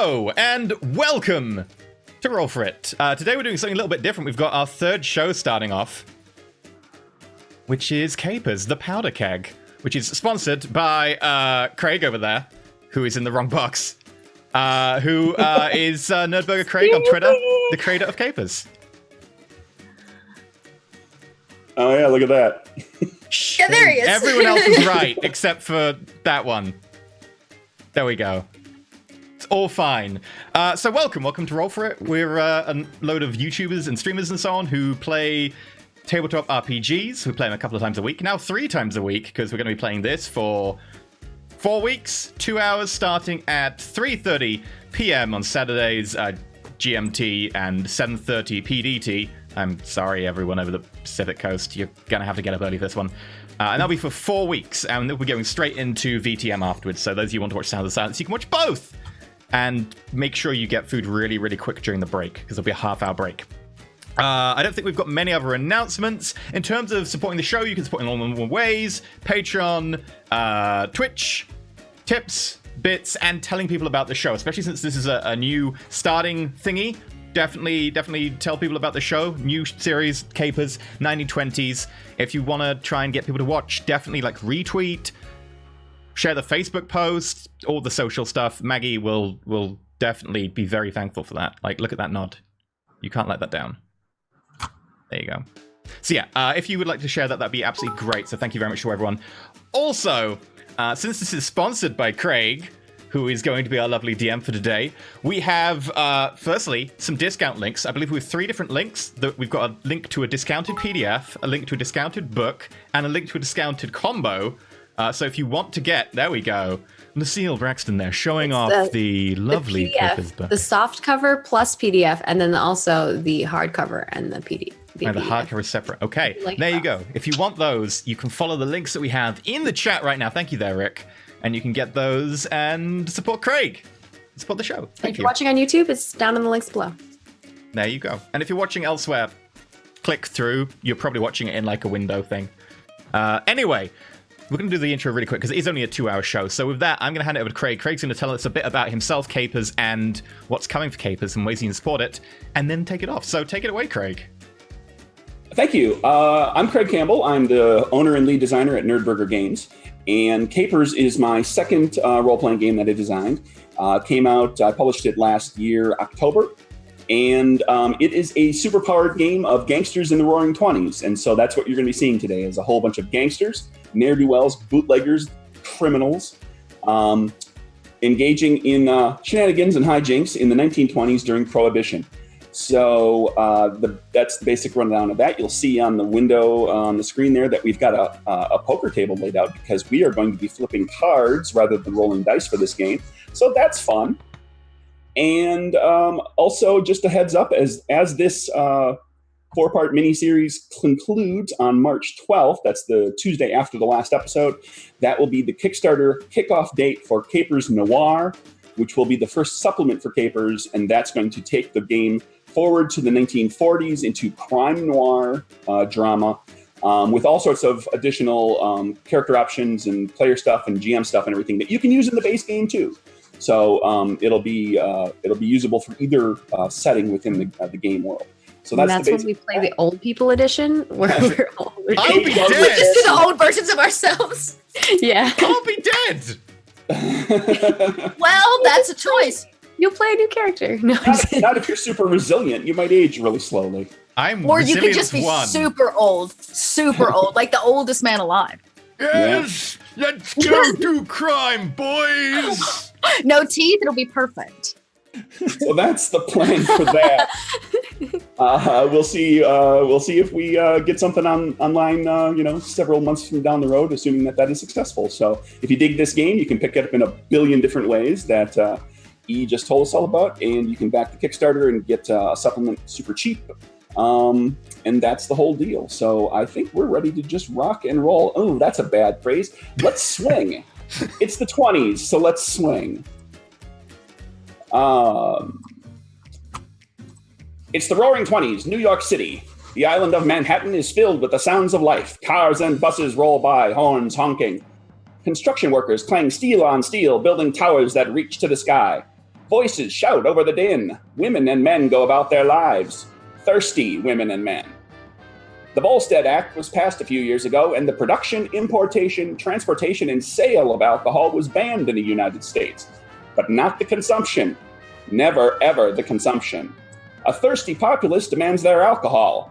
Hello and welcome to Roll4It. Today we're doing something a little bit different. We've got our third show starting off, which is CAPERS, the Powder Keg, which is sponsored by Craig over there, who is in the wrong box, who is Nerdburger Craig on Twitter, the creator of CAPERS. Oh yeah, look at that. Yeah, there he is. Everyone else is right, except for that one. There we go. It's all fine. So welcome to Roll4It. We're a load of YouTubers and streamers and so on who play tabletop RPGs. We play them a couple of times a week. Now 3 times a week, because we're going to be playing this for 4 weeks, 2 hours, starting at 3:30 p.m. on Saturdays, GMT, and 7:30 PDT. I'm sorry, everyone over the Pacific Coast. You're going to have to get up early for this one. And that'll be for 4 weeks, and we'll be going straight into VTM afterwards. So those of you who want to watch Sound of Silence, you can watch both. And make sure you get food really, really quick during the break, because there'll be a half-hour break. I don't think we've got many other announcements. In terms of supporting the show, you can support in all normal ways. Patreon, Twitch, tips, bits, and telling people about the show, especially since this is a new starting thingy. Definitely tell people about the show. New series, CAPERS, 1920s. If you want to try and get people to watch, definitely retweet, share the Facebook post, all the social stuff. Maggie will definitely be very thankful for that. Look at that nod. You can't let that down. There you go. So yeah, if you would like to share that, that'd be absolutely great. So thank you very much to everyone. Also, since this is sponsored by Craig, who is going to be our lovely DM for today, we have, firstly, some discount links. I believe we have 3 different links. We've got a link to a discounted PDF, a link to a discounted book, and a link to a discounted combo. So if you want to get, there we go, Lucille Braxton there, showing off the lovely PDF, book. The soft cover plus PDF, and then also the hardcover and the PDF. And the hardcover is separate. Okay, there you go. If you want those, you can follow the links that we have in the chat right now. Thank you there, Rick. And you can get those and support Craig. Support the show. If you're watching on YouTube, it's down in the links below. There you go. And if you're watching elsewhere, click through. You're probably watching it in a window thing. Anyway, we're going to do the intro really quick because it is only a 2-hour show. So with that, I'm going to hand it over to Craig. Craig's going to tell us a bit about himself, CAPERS, and what's coming for CAPERS and ways you can support it, and then take it off. So take it away, Craig. Thank you. I'm Craig Campbell. I'm the owner and lead designer at Nerdburger Games. And CAPERS is my second role-playing game that I designed. Came out, I published it last year, October. And it is a super-powered game of gangsters in the Roaring '20s. And so that's what you're going to be seeing today, is a whole bunch of gangsters, ne'er-do-wells, bootleggers, criminals, engaging in shenanigans and hijinks in the 1920s during Prohibition. So that's the basic rundown of that. You'll see on the window on the screen there that we've got a poker table laid out because we are going to be flipping cards rather than rolling dice for this game. So that's fun. And also just a heads up, as this 4-part miniseries concludes on March 12th, that's the Tuesday after the last episode, that will be the Kickstarter kickoff date for CAPERS Noir, which will be the first supplement for CAPERS, and that's going to take the game forward to the 1940s into crime noir drama with all sorts of additional character options and player stuff and GM stuff and everything that you can use in the base game too. So it'll be usable for either setting within the game world. So that's when we play the old people edition, where we're I'll be dead. We just do the old versions of ourselves. Yeah, I'll be dead. Well, that's a choice. You'll play a new character. No, not if you're super resilient. You might age really slowly. Or you could just be super old, like the oldest man alive. Yes, let's go do crime, boys. No teeth, it'll be perfect. So that's the plan for that. We'll see if we get something online, several months from down the road, assuming that is successful. So if you dig this game, you can pick it up in a billion different ways that E just told us all about, and you can back the Kickstarter and get a supplement super cheap. And that's the whole deal. So I think we're ready to just rock and roll. Oh, that's a bad phrase. Let's swing. It's the 20s, so let's swing. It's the Roaring '20s, New York City. The island of Manhattan is filled with the sounds of life. Cars and buses roll by, horns honking. Construction workers clang steel on steel, building towers that reach to the sky. Voices shout over the din. Women and men go about their lives. Thirsty women and men. The Volstead Act was passed a few years ago, and the production, importation, transportation, and sale of alcohol was banned in the United States. But not the consumption. Never, ever the consumption. A thirsty populace demands their alcohol,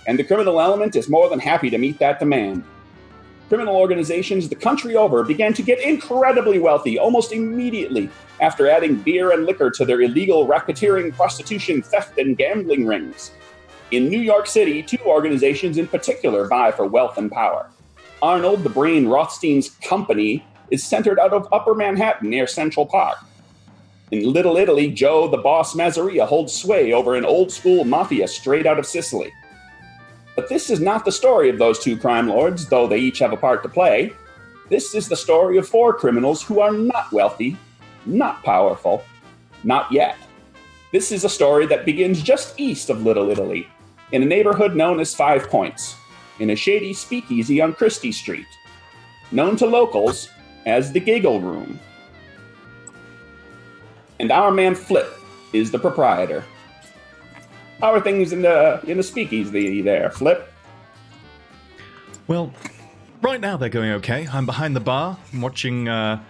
and the criminal element is more than happy to meet that demand. Criminal organizations the country over began to get incredibly wealthy almost immediately after adding beer and liquor to their illegal racketeering, prostitution, theft, and gambling rings. In New York City, two organizations in particular vie for wealth and power. Arnold the Brain Rothstein's company is centered out of Upper Manhattan near Central Park. In Little Italy, Joe the Boss Masseria holds sway over an old-school mafia straight out of Sicily. But this is not the story of those two crime lords, though they each have a part to play. This is the story of four criminals who are not wealthy, not powerful, not yet. This is a story that begins just east of Little Italy, in a neighborhood known as 5 Points, in a shady speakeasy on Christie Street, known to locals as the Giggle Room. And our man Flip is the proprietor. How are things in the speakeasy there, Flip? Well, right now they're going okay. I'm behind the bar. I'm watching the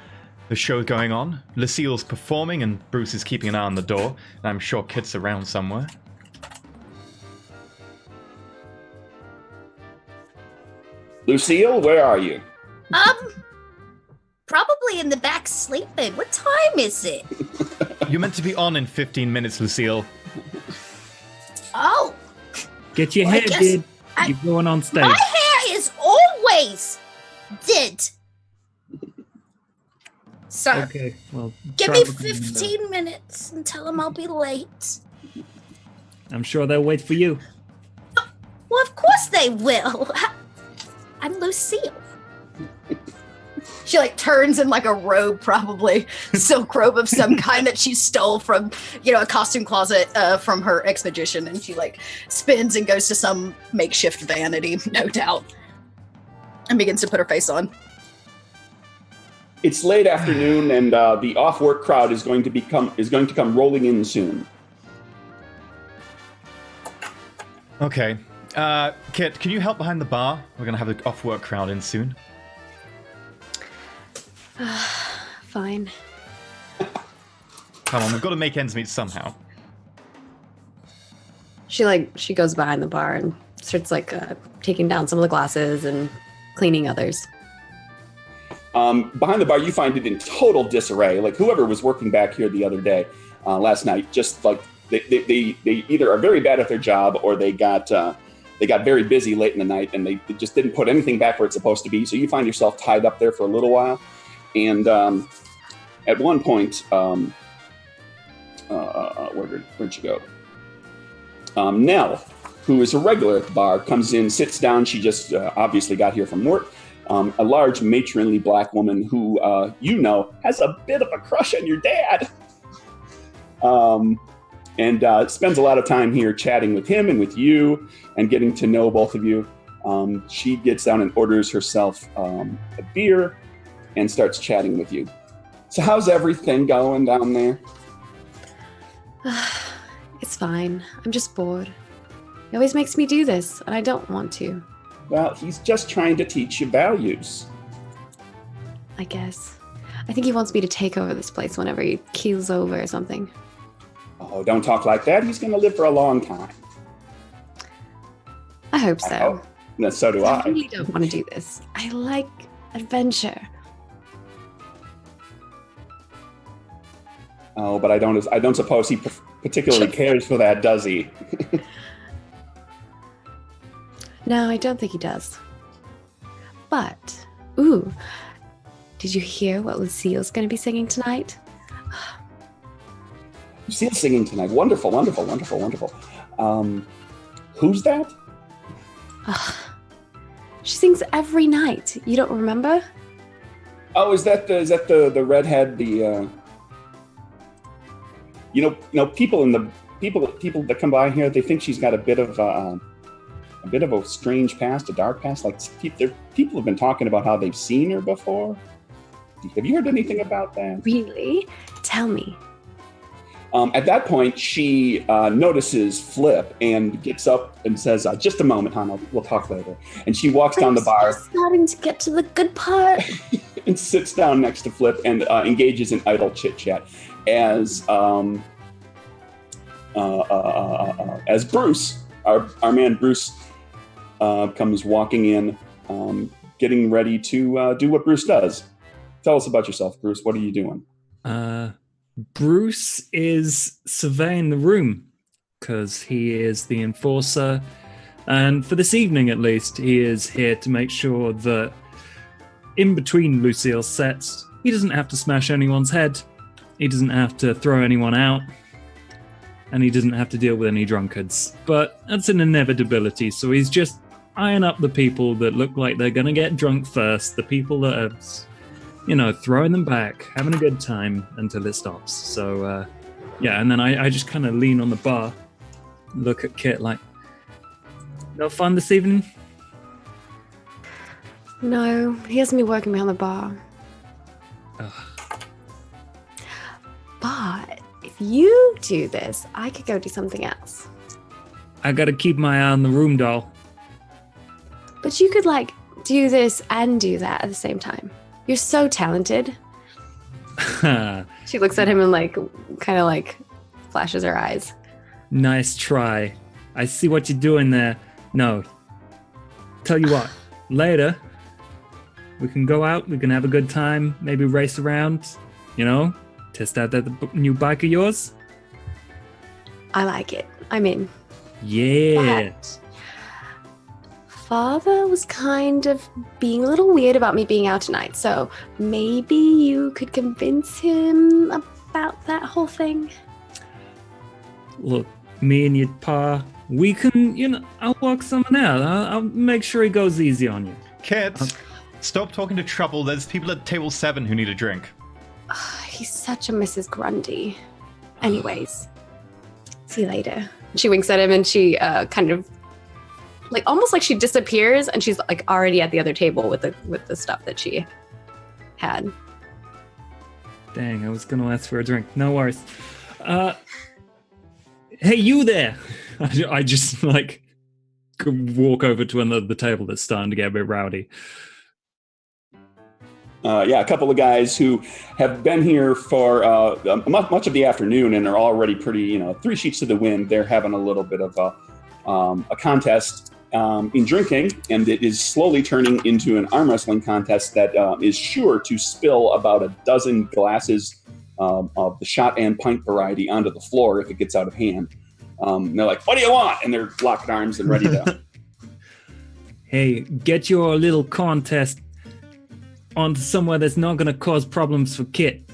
show going on. Lucille's performing and Bruce is keeping an eye on the door. And I'm sure Kit's around somewhere. Lucille, where are you? Probably in the back sleeping. What time is it? You're meant to be on in 15 minutes, Lucille. Oh. Get your hair did. You're going on stage. My hair is always did. Sir, Okay, well, give try me looking in the- 15 minutes and tell them I'll be late. I'm sure they'll wait for you. Well, of course they will. I'm Lucille. She like turns in like a robe, probably silk robe of some kind that she stole from, a costume closet from her ex-magician, and she like spins and goes to some makeshift vanity, no doubt, and begins to put her face on. It's late afternoon, and the off-work crowd is going to come rolling in soon. Okay. Kit, can you help behind the bar? We're going to have the off-work crowd in soon. Fine. Come on, we've got to make ends meet somehow. She goes behind the bar and starts taking down some of the glasses and cleaning others. Behind the bar, you find it in total disarray. Like whoever was working back here the other day, last night, just like they either are very bad at their job or they got very busy late in the night and they just didn't put anything back where it's supposed to be. So you find yourself tied up there for a little while. And at one point, where'd she go? Nell, who is a regular at the bar, comes in, sits down. She just obviously got here from work. A large matronly black woman who, has a bit of a crush on your dad. And spends a lot of time here chatting with him and with you and getting to know both of you. She gets down and orders herself a beer and starts chatting with you. So how's everything going down there? It's fine. I'm just bored. He always makes me do this, and I don't want to. Well, he's just trying to teach you values. I guess. I think he wants me to take over this place whenever he keels over or something. Oh, don't talk like that. He's going to live for a long time. I hope so. So do I. I really don't want to do this. I like adventure. Oh, but I don't suppose he particularly cares for that, does he? No, I don't think he does. But, did you hear what Lucille's going to be singing tonight? Lucille's singing tonight. Wonderful, wonderful, wonderful, wonderful. Who's that? She sings every night. You don't remember? Oh, is that the redhead? People that come by here, they think she's got a bit of a strange past, a dark past. Like people have been talking about how they've seen her before. Have you heard anything about that? Really? Tell me. At that point, she notices Flip and gets up and says, "Just a moment, hon. We'll talk later." And she walks down the bar. Just starting to get to the good part. And sits down next to Flip and engages in idle chit chat as Bruce, our man Bruce, comes walking in, getting ready to do what Bruce does. Tell us about yourself, Bruce. What are you doing? Bruce is surveying the room because he is the enforcer. And for this evening, at least, he is here to make sure that in between Lucille's sets, he doesn't have to smash anyone's head. He doesn't have to throw anyone out. And he doesn't have to deal with any drunkards. But that's an inevitability. So he's just eyeing up the people that look like they're going to get drunk first. The people that are, throwing them back, having a good time until it stops. So, and then I just kind of lean on the bar, look at Kit like, no fun this evening? No, he has me working behind the bar. Ugh. But if you do this, I could go do something else. I gotta keep my eye on the room, doll. But you could, do this and do that at the same time. You're so talented. She looks at him and, kind of, flashes her eyes. Nice try. I see what you're doing there. No. Tell you what, later, we can go out, we can have a good time, maybe race around, test out that new bike of yours. I like it. I'm in. Yeah. But Father was kind of being a little weird about me being out tonight, so maybe you could convince him about that whole thing. Look, me and your pa, we can, I'll work something out. I'll make sure he goes easy on you. Kit, stop talking to Trouble. There's people at table 7 who need a drink. He's such a Mrs. Grundy. Anyways, see you later. She winks at him and she kind of, almost like she disappears and she's already at the other table with the stuff that she had. Dang, I was gonna ask for a drink. No worries. Hey, you there! I just walk over to the table that's starting to get a bit rowdy. A couple of guys who have been here for much of the afternoon and are already pretty, 3 sheets to the wind. They're having a little bit of a contest in drinking, and it is slowly turning into an arm wrestling contest that is sure to spill about a dozen glasses of the shot and pint variety onto the floor if it gets out of hand. They're like, "What do you want?" And they're locking arms and ready to. Hey, get your little contest onto somewhere that's not going to cause problems for Kit.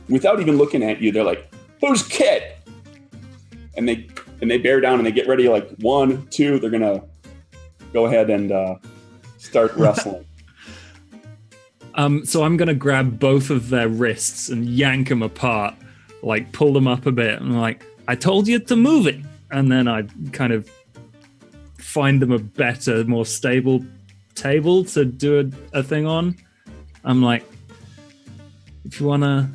Without even looking at you, they're like, "Who's Kit?" And they bear down and they get ready. 1, 2. They're gonna go ahead and start wrestling. So I'm going to grab both of their wrists and yank them apart, pull them up a bit. And I told you to move it. And then I kind of find them a better, more stable table to do a thing on. I'm like, if you want to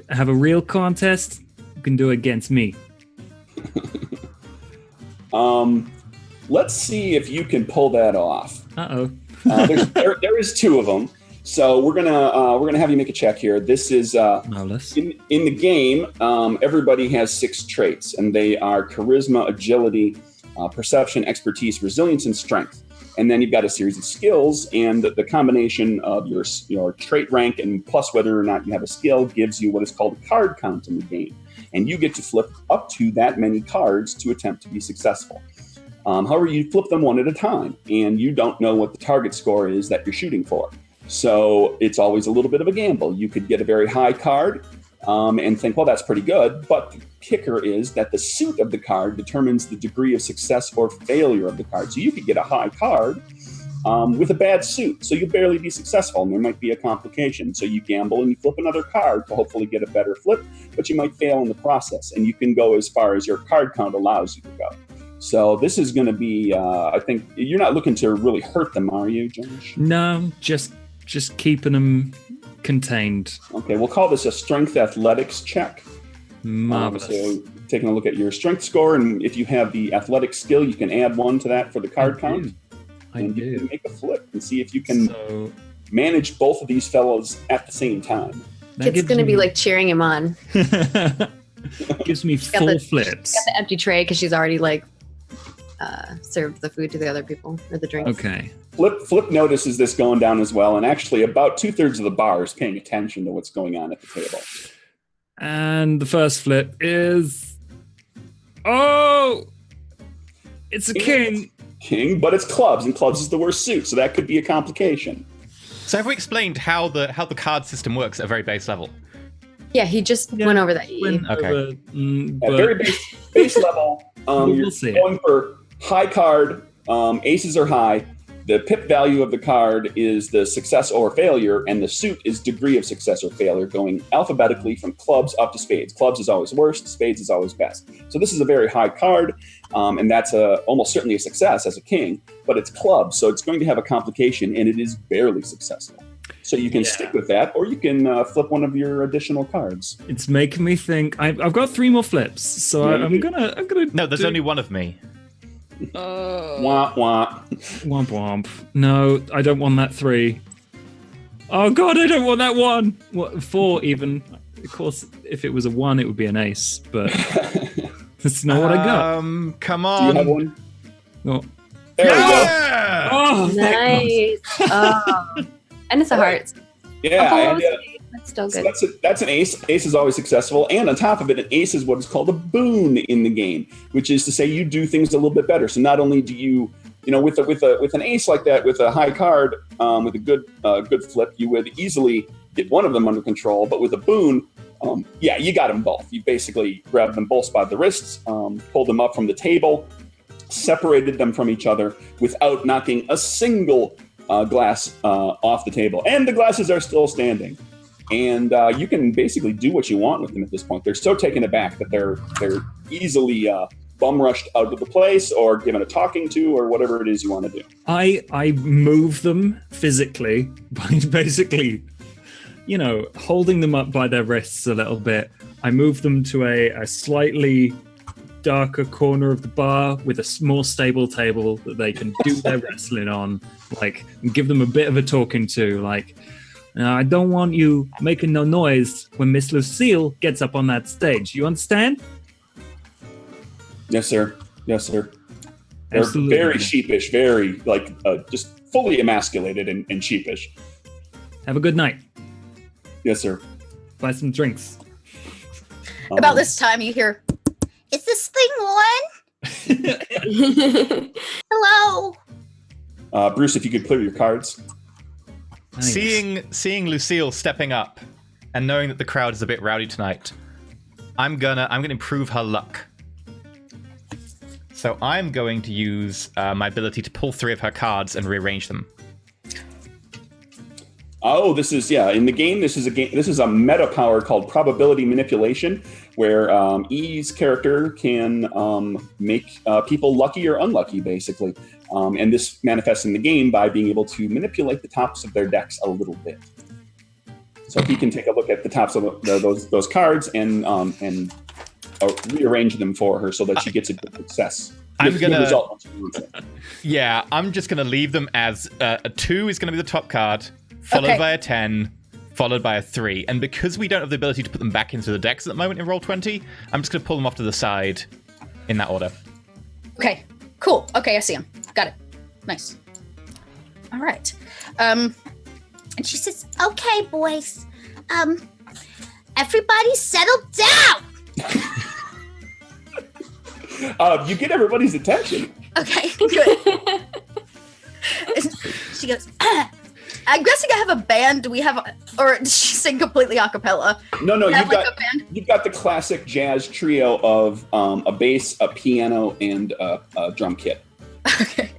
have a real contest, you can do it against me. Let's see if you can pull that off. Uh-oh. There is 2 of them, so we're gonna have you make a check here. This is in the game. Everybody has 6 traits, and they are charisma, agility, perception, expertise, resilience, and strength. And then you've got a series of skills, and the combination of your trait rank and plus whether or not you have a skill gives you what is called a card count in the game, and you get to flip up to that many cards to attempt to be successful. However, you flip them one at a time, and you don't know what the target score is that you're shooting for. So it's always a little bit of a gamble. You could get a very high card and think, well, that's pretty good. But the kicker is that the suit of the card determines the degree of success or failure of the card. So you could get a high card with a bad suit, so you'll barely be successful, and there might be a complication. So you gamble and you flip another card to hopefully get a better flip, but you might fail in the process. And you can go as far as your card count allows you to go. So this is going to be, I think, you're not looking to really hurt them, are you, Josh? No, just keeping them contained. Okay, we'll call this a strength athletics check. Marvelous. So taking a look at your strength score, and if you have the athletic skill, you can add 1 to that for the card count. I and do. You can make a flip and see if you can So manage both of these fellows at the same time. It's going to be like cheering him on. gives me Got 4 the- flips. Got the empty tray because she's already like served the food to the other people or the drinks. Okay. Flip notices this going down as well, and actually about 2/3 of the bar is paying attention to what's going on at the table. And the first flip is... Oh! It's a king. King, but it's clubs, and clubs is the worst suit, so that could be a complication. So have we explained how the card system works at a very base level? Yeah, he just went over that. Went Okay. over, At but- very base level, We'll you're see it. going for high card, aces are high. The pip value of the card is the success or failure, and the suit is degree of success or failure, going alphabetically from clubs up to spades. Clubs is always worst, spades is always best. So this is a very high card, and that's almost certainly a success as a king, but it's clubs, so it's going to have a complication, and it is barely successful. So you can stick with that, or you can flip one of your additional cards. It's making me think. I've got 3 more flips, so Yeah, you I'm do. gonna. No, there's do- only one of me. Womp womp. Womp womp. No, I don't want that 3. Oh god, I don't want that 1. What 4 even? Of course, if it was a 1, it would be an ace, but that's not what I got. Come Do you have on. one? Oh, There we go. Yeah! oh thank God. Nice. Oh. And it's a heart. Yeah, Oh, and, that's still so good. that's an ace. Ace is always successful, and on top of it, an ace is what is called a boon in the game, which is to say you do things a little bit better. So not only do you, with an ace like that, with a high card, with a good flip, you would easily get one of them under control. But with a boon, you got them both. You basically grabbed them both by the wrists, pulled them up from the table, separated them from each other without knocking a single glass off the table, and the glasses are still standing. And you can basically do what you want with them at this point. They're so taken aback that they're easily bum rushed out of the place, or given a talking to, or whatever it is you want to do. I move them physically by basically, holding them up by their wrists a little bit. I move them to a slightly darker corner of the bar with a more stable table that they can do their wrestling on, and give them a bit of a talking to, I don't want you making no noise when Miss Lucille gets up on that stage. You understand? Yes, sir. Yes, sir. They're Absolutely. very sheepish, very just fully emasculated and sheepish. Have a good night. Yes, sir. Buy some drinks. About this time, you hear, Is this thing on? Hello. Bruce, if you could clear your cards. Thanks. Seeing Lucille stepping up and knowing that the crowd is a bit rowdy tonight, I'm gonna improve her luck. So I'm going to use my ability to pull 3 of her cards and rearrange them. Oh, this is in the game. This is a meta power called probability manipulation, where E's character can make people lucky or unlucky, basically. And this manifests in the game by being able to manipulate the tops of their decks a little bit. So he can take a look at the tops of those cards and rearrange them for her so that she gets a good success. I'm Good gonna- result when she wants it. Yeah, I'm just going to leave them as a 2 is going to be the top card, followed Okay. by a 10, followed by a 3. And because we don't have the ability to put them back into the decks at the moment in Roll20, I'm just going to pull them off to the side in that order. okay, cool. Okay, I see him. Got it. Nice. All right. And she says, okay, boys. Everybody settle down. You get everybody's attention. Okay, good. She goes, I'm guessing I have a band. Do we have, or does she sing completely a cappella? No, Do I you've have like got a band? you've got the classic jazz trio of a bass, a piano, and a drum kit. Okay.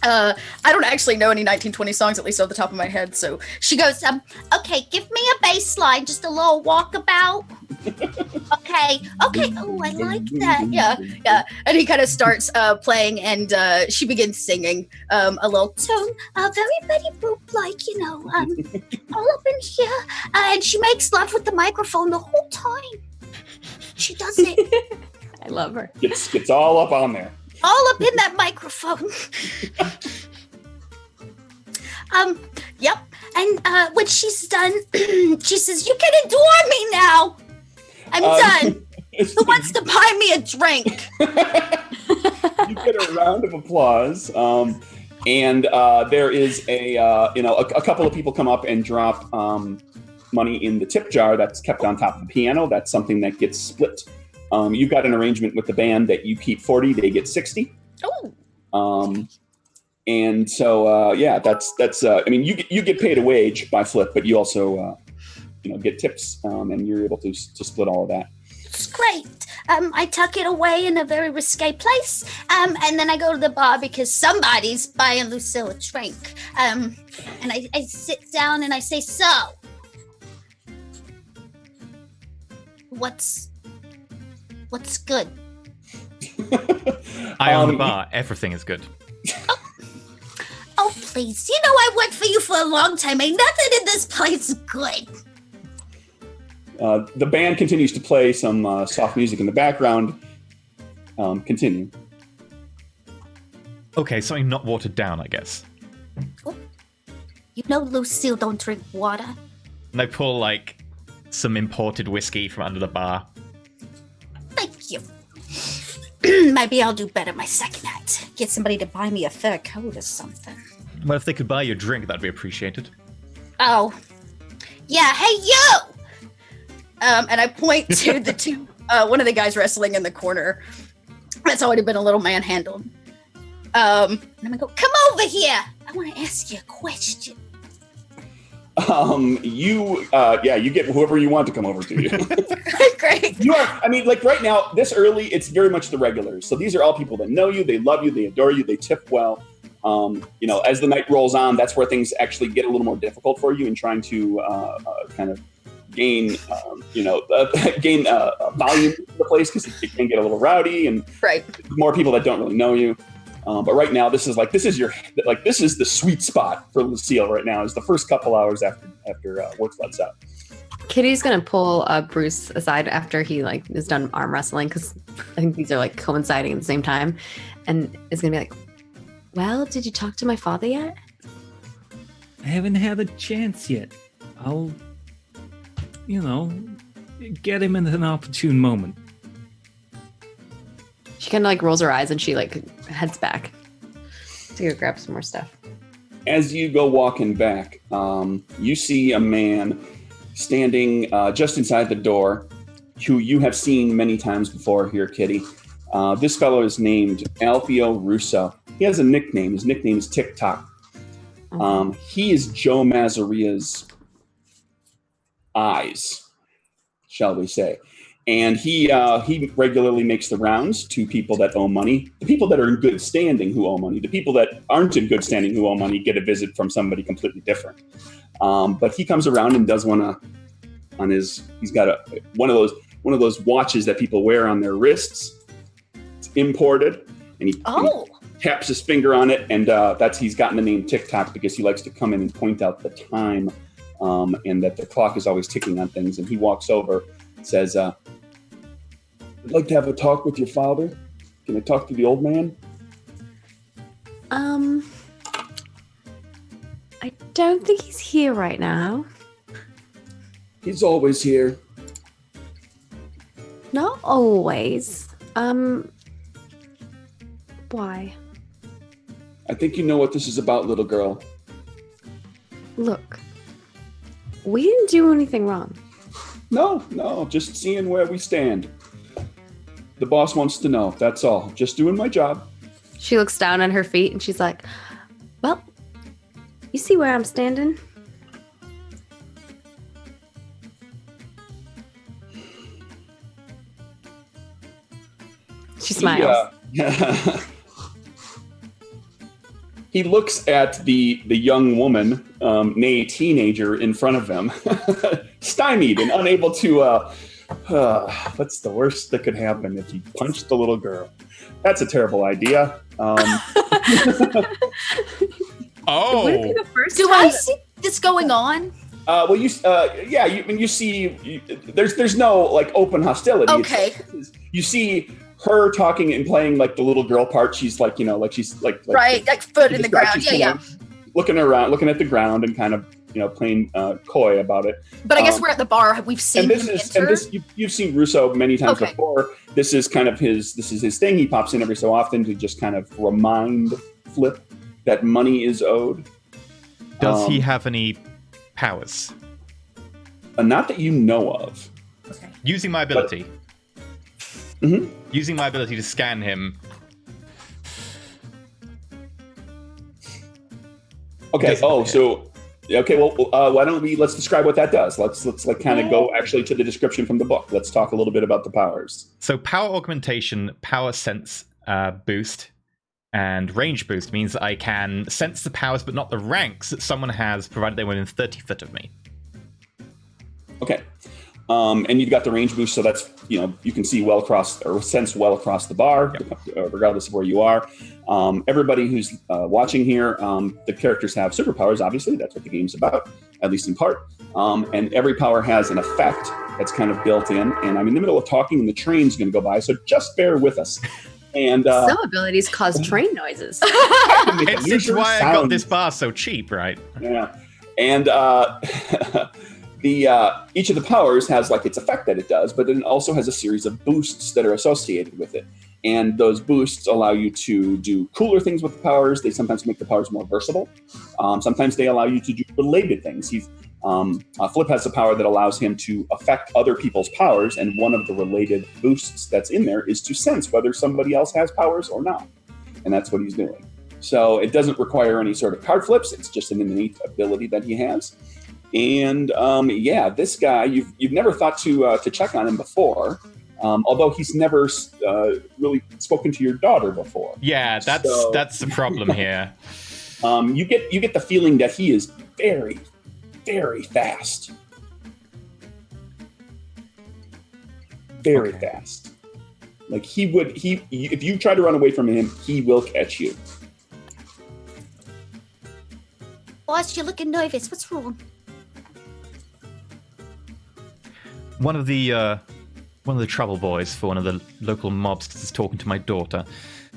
I don't actually know any 1920 songs, at least off the top of my head. So She goes, okay, give me a bass line, just a little walkabout. Okay. Oh, I like that. Yeah. And he kind of starts playing, and she begins singing a little Tone, very Betty Boop, like, all up in here. And she makes love with the microphone the whole time. She does it I love her. Gets all up on there. all up in that microphone. Yep. And when she's done, she says, "You can adore me now. I'm done. Who wants to buy me a drink?" You get a round of applause, and there is a couple of people come up and drop money in the tip jar that's kept on top of the piano. That's something that gets split. You've got an arrangement with the band that you keep 40, they get 60. Oh. And so that's I mean, you get paid a wage by flip, but you also get tips, and you're able to split all of that. It's great. I tuck it away in a very risque place, and then I go to the bar because somebody's buying Lucille a drink. And I sit down and I say, "So, what's good?" I own the bar. Everything is good. Oh, please. I worked for you for a long time. Ain't nothing in this place good. The band continues to play some soft music in the background. Continue. Okay, something not watered down, I guess. Lucille don't drink water. And I pull, some imported whiskey from under the bar. Thank you. Maybe I'll do better my second act. Get somebody to buy me a third coat or something. Well, if they could buy you a drink, that'd be appreciated. Oh. Yeah, hey, you! And I point to the two, one of the guys wrestling in the corner. That's already been a little manhandled. And I'm gonna go, Come over here. I want to ask you a question. You get whoever you want to come over to you. great. Right now, this early, it's very much the regulars. So these are all people that know you, they love you, they adore you, they tip well. As the night rolls on, that's where things actually get a little more difficult for you in trying to kind of gain volume to the place, because it can get a little rowdy and Right. more people that don't really know you. But right now, this is the sweet spot for Lucille right now, is the first couple hours after work lets out. Kitty's gonna pull Bruce aside after he is done arm wrestling, because I think these are coinciding at the same time, and is gonna be like, "Well, did you talk to my father yet?" I haven't had a chance yet. I'll, get him in an opportune moment. She kind of rolls her eyes and she heads back to go grab some more stuff. As you go walking back, you see a man standing just inside the door, who you have seen many times before here, Kitty. This fellow is named Alfio Russo. He has a nickname. His nickname is TickTock. He is Joe Masseria's eyes, shall we say. And he regularly makes the rounds to people that owe money. The people that are in good standing who owe money. The people that aren't in good standing who owe money get a visit from somebody completely different. But he comes around and does one on his. He's got one of those watches that people wear on their wrists. It's imported, and he taps his finger on it, and he's gotten the name TickTock because he likes to come in and point out the time, and that the clock is always ticking on things. And he walks over, says, "I'd like to have a talk with your father. Can I talk to the old man?" I don't think he's here right now. He's always here. Not always. Why? I think you know what this is about, little girl. Look, we didn't do anything wrong. No, just seeing where we stand. The boss wants to know, that's all. Just doing my job. She looks down at her feet and she's like, "Well, you see where I'm standing?" She smiles. He looks at the young woman, nay teenager, in front of him, stymied and unable to What's the worst that could happen if you punch the little girl? That's a terrible idea. Oh, Would it be the first Do time? I see this going on? Well, you see, there's no like open hostility. Okay. You see her talking and playing like the little girl part. She's like, she's like Right, like foot in the ground. she's Yeah, kind of looking around, looking at the ground, and kind of playing coy about it. But I guess we're at the bar. We've seen And him enter. you've seen Russo many times Okay. before. This is kind of his thing. He pops in every so often to just kind of remind Flip that money is owed. does he have any powers? Not that you know of. Okay. Using my ability. Mhm. Using my ability to scan him. Okay. Doesn't Oh, appear. so okay. Well, why don't let's describe what that does. Let's like kind of go actually to the description from the book. Let's talk a little bit about the powers. So power augmentation, power sense boost, and range boost means that I can sense the powers but not the ranks that someone has, provided they're within 30 foot of me. Okay. And you've got the range boost, so that's you can see well across or sense well across the bar, regardless of where you are. Everybody who's watching here, the characters have superpowers. Obviously, that's what the game's about, at least in part. And every power has an effect that's kind of built in. And I'm in the middle of talking, and the train's going to go by, so just bear with us. And Some abilities cause train noises. It's why I got this bar so cheap, right? Yeah, and each of the powers has like its effect that it does, but then it also has a series of boosts that are associated with it. And those boosts allow you to do cooler things with the powers. They sometimes make the powers more versatile. Sometimes they allow you to do related things. Flip has a power that allows him to affect other people's powers, and one of the related boosts that's in there is to sense whether somebody else has powers or not. And that's what he's doing. So it doesn't require any sort of card flips. It's just an innate ability that he has. And this guy, you've never thought to check on him before, although he's never really spoken to your daughter before. Yeah, that's the problem here. You get the feeling that he is very, very fast, very fast. Like if you try to run away from him, he will catch you. Boss, you're looking nervous. What's wrong? One of the trouble boys for one of the local mobs is talking to my daughter.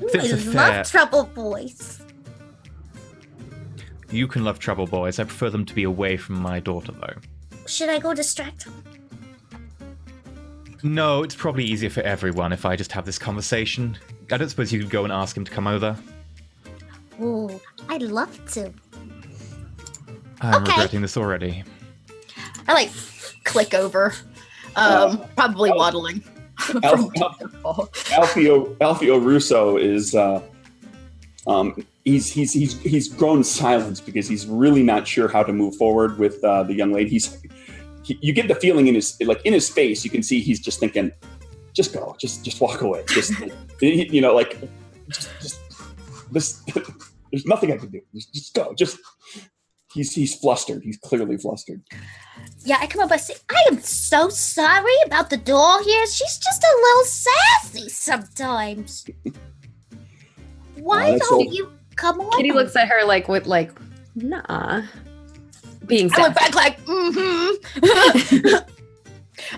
Ooh, Fits I a fair- love trouble boys. You can love trouble boys. I prefer them to be away from my daughter, though. Should I go distract him? No, it's probably easier for everyone if I just have this conversation. I don't suppose you could go and ask him to come over? Ooh, I'd love to. I'm Okay. regretting this already. I like click over, probably waddling. Alfio Russo is he's grown silent because he's really not sure how to move forward with the young lady. You get the feeling in his face. You can see he's just thinking, just go, just walk away. Just this. There's nothing I can do. Just go. He's flustered. He's clearly flustered. Yeah, I come up and say, I am so sorry about the doll here. She's just a little sassy sometimes. Why that's don't all- you come on? Kitty looks at her with nah. Being I went sad. back like,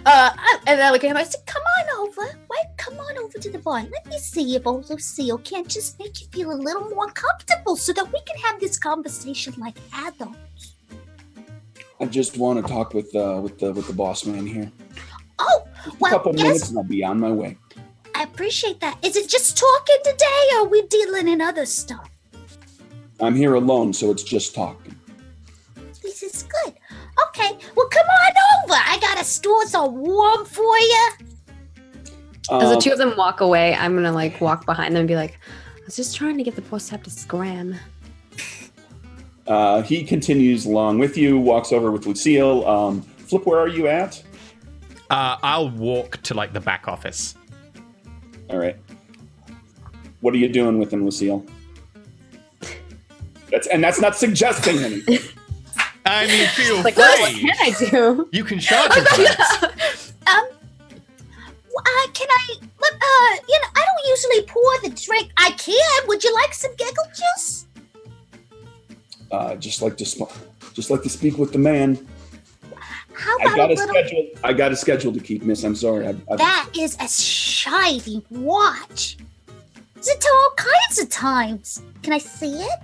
and I look at him. I said, Come on over. Come on over to the bar. Let me see if old Lucille can't just make you feel a little more comfortable so that we can have this conversation like adults. I just want to talk with the boss man here. Oh, Just a well, couple yes. minutes and I'll be on my way. I appreciate that. Is it just talking today or are we dealing in other stuff? I'm here alone, so it's just talking. This is good. Okay, well, come on over. I got a store so warm for you. As the two of them walk away, I'm gonna walk behind them and be like, I was just trying to get the post up to scram. He continues along with you, walks over with Lucille. Flip, where are you at? I'll walk to the back office. All right. What are you doing with him, Lucille? That's not suggesting anything. I mean, feel What free. can I do? You can charge him for it. can I? I don't usually pour the drink. I can. Would you like some giggle juice? Just like to speak with the man. How about I got a schedule to keep, miss. I'm sorry. That is a shiny watch. Is it to all kinds of times? Can I see it?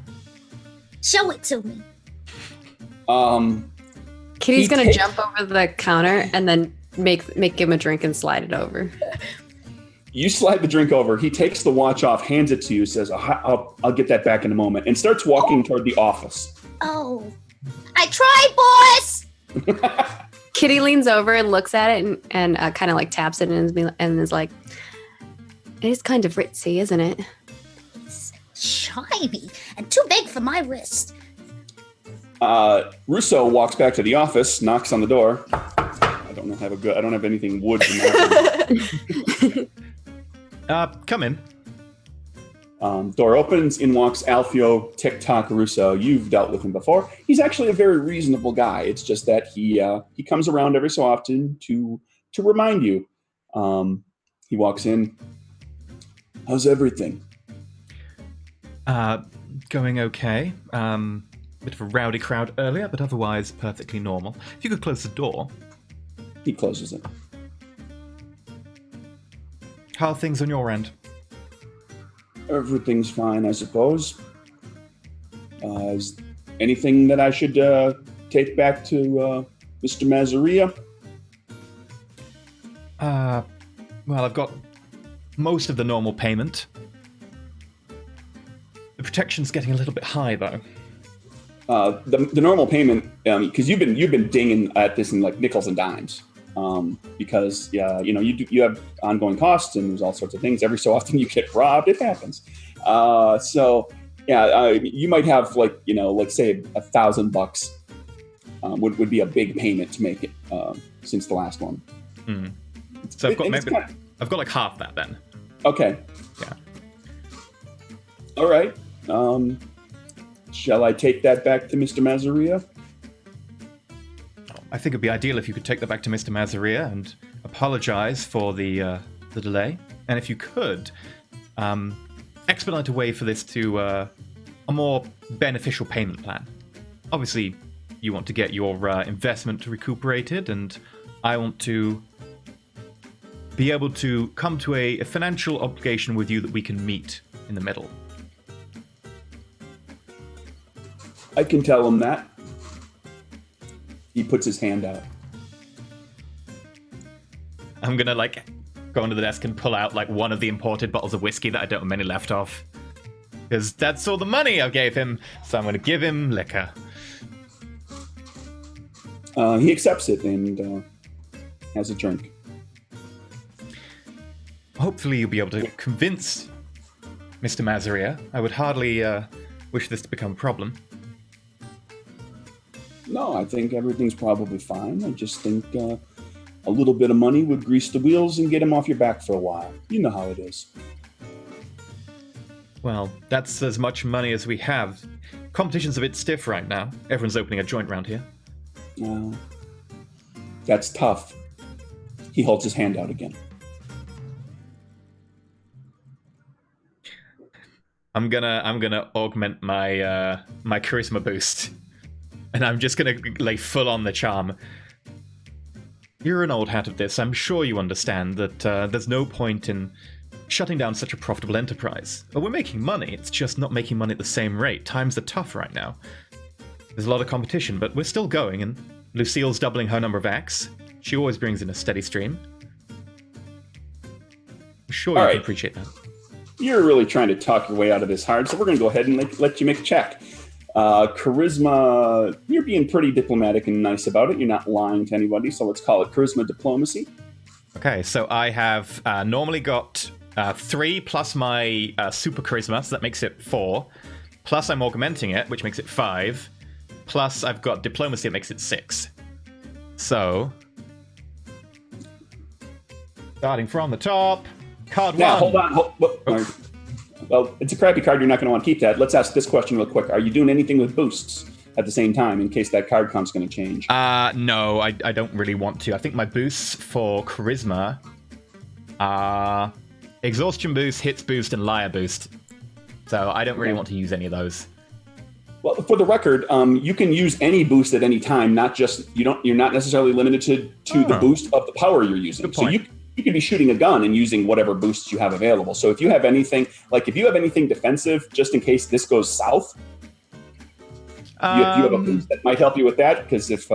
Show it to me. Kitty's gonna jump over the counter and then make him a drink and slide it over. You slide the drink over. He takes the watch off, hands it to you, says, I'll get that back in a moment, and starts walking toward the office. Oh, I tried, boys. Kitty leans over and looks at it and kind of like taps it and is like, it is kind of ritzy, isn't it? It's shiny and too big for my wrist. Russo walks back to the office, knocks on the door. I don't have anything wood to knock on. Come in. Door opens, in walks Alfio TickTock Russo. You've dealt with him before. He's actually a very reasonable guy. It's just that he comes around every so often to remind you. He walks in. How's everything? Going okay. Bit of a rowdy crowd earlier, but otherwise perfectly normal. If you could close the door. He closes it. How are things on your end? Everything's fine, I suppose. Is anything that I should take back to Mr. Masseria? Well, I've got most of the normal payment. The protection's getting a little bit high, though. The normal payment, because you've been dinging at this in like nickels and dimes, because you have ongoing costs and there's all sorts of things. Every so often you get robbed. It happens. You might have like say $1,000 would be a big payment to make it since the last one. Mm. So I've got like half that then. Okay. Yeah. All right. Shall I take that back to Mr. Masseria? I think it'd be ideal if you could take that back to Mr. Masseria and apologize for the delay. And if you could, expedite a way for this to a more beneficial payment plan. Obviously, you want to get your investment recuperated, and I want to be able to come to a financial obligation with you that we can meet in the middle. I can tell him that. He puts his hand out. I'm gonna go under the desk and pull out one of the imported bottles of whiskey that I don't have many left of. Because that's all the money I gave him, so I'm gonna give him liquor. He accepts it and has a drink. Hopefully you'll be able to convince Mr. Masseria. I would hardly wish this to become a problem. No, I think everything's probably fine. I just think a little bit of money would grease the wheels and get him off your back for a while. You know how it is. Well, that's as much money as we have. Competition's a bit stiff right now. Everyone's opening a joint round here. That's tough. He holds his hand out again. I'm gonna augment my my charisma boost. And I'm just going to lay full on the charm. You're an old hat at this. I'm sure you understand that there's no point in shutting down such a profitable enterprise. But we're making money. It's just not making money at the same rate. Times are tough right now. There's a lot of competition, but we're still going. And Lucille's doubling her number of acts. She always brings in a steady stream. I'm sure you can appreciate that. You're really trying to talk your way out of this hard, so we're going to go ahead and let you make a check. Charisma, you're being pretty diplomatic and nice about it. You're not lying to anybody, so let's call it charisma diplomacy. Okay, so I have normally got 3 plus my super charisma, so that makes it 4. Plus I'm augmenting it, which makes it 5. Plus I've got diplomacy, it makes it 6. So, starting from the top, card 1. Hold on. Well, it's a crappy card. You're not going to want to keep that. Let's ask this question real quick. Are you doing anything with boosts at the same time in case that card count's going to change? No, I don't really want to. I think my boosts for charisma Exhaustion boost, hits boost, and liar boost. So I don't really want to use any of those. Well, for the record, you can use any boost at any time. Not just you're not necessarily limited to the boost of the power you're using. Good So point. you could be shooting a gun and using whatever boosts you have available. So if you have anything defensive, just in case this goes south, you have a boost that might help you with that. Because if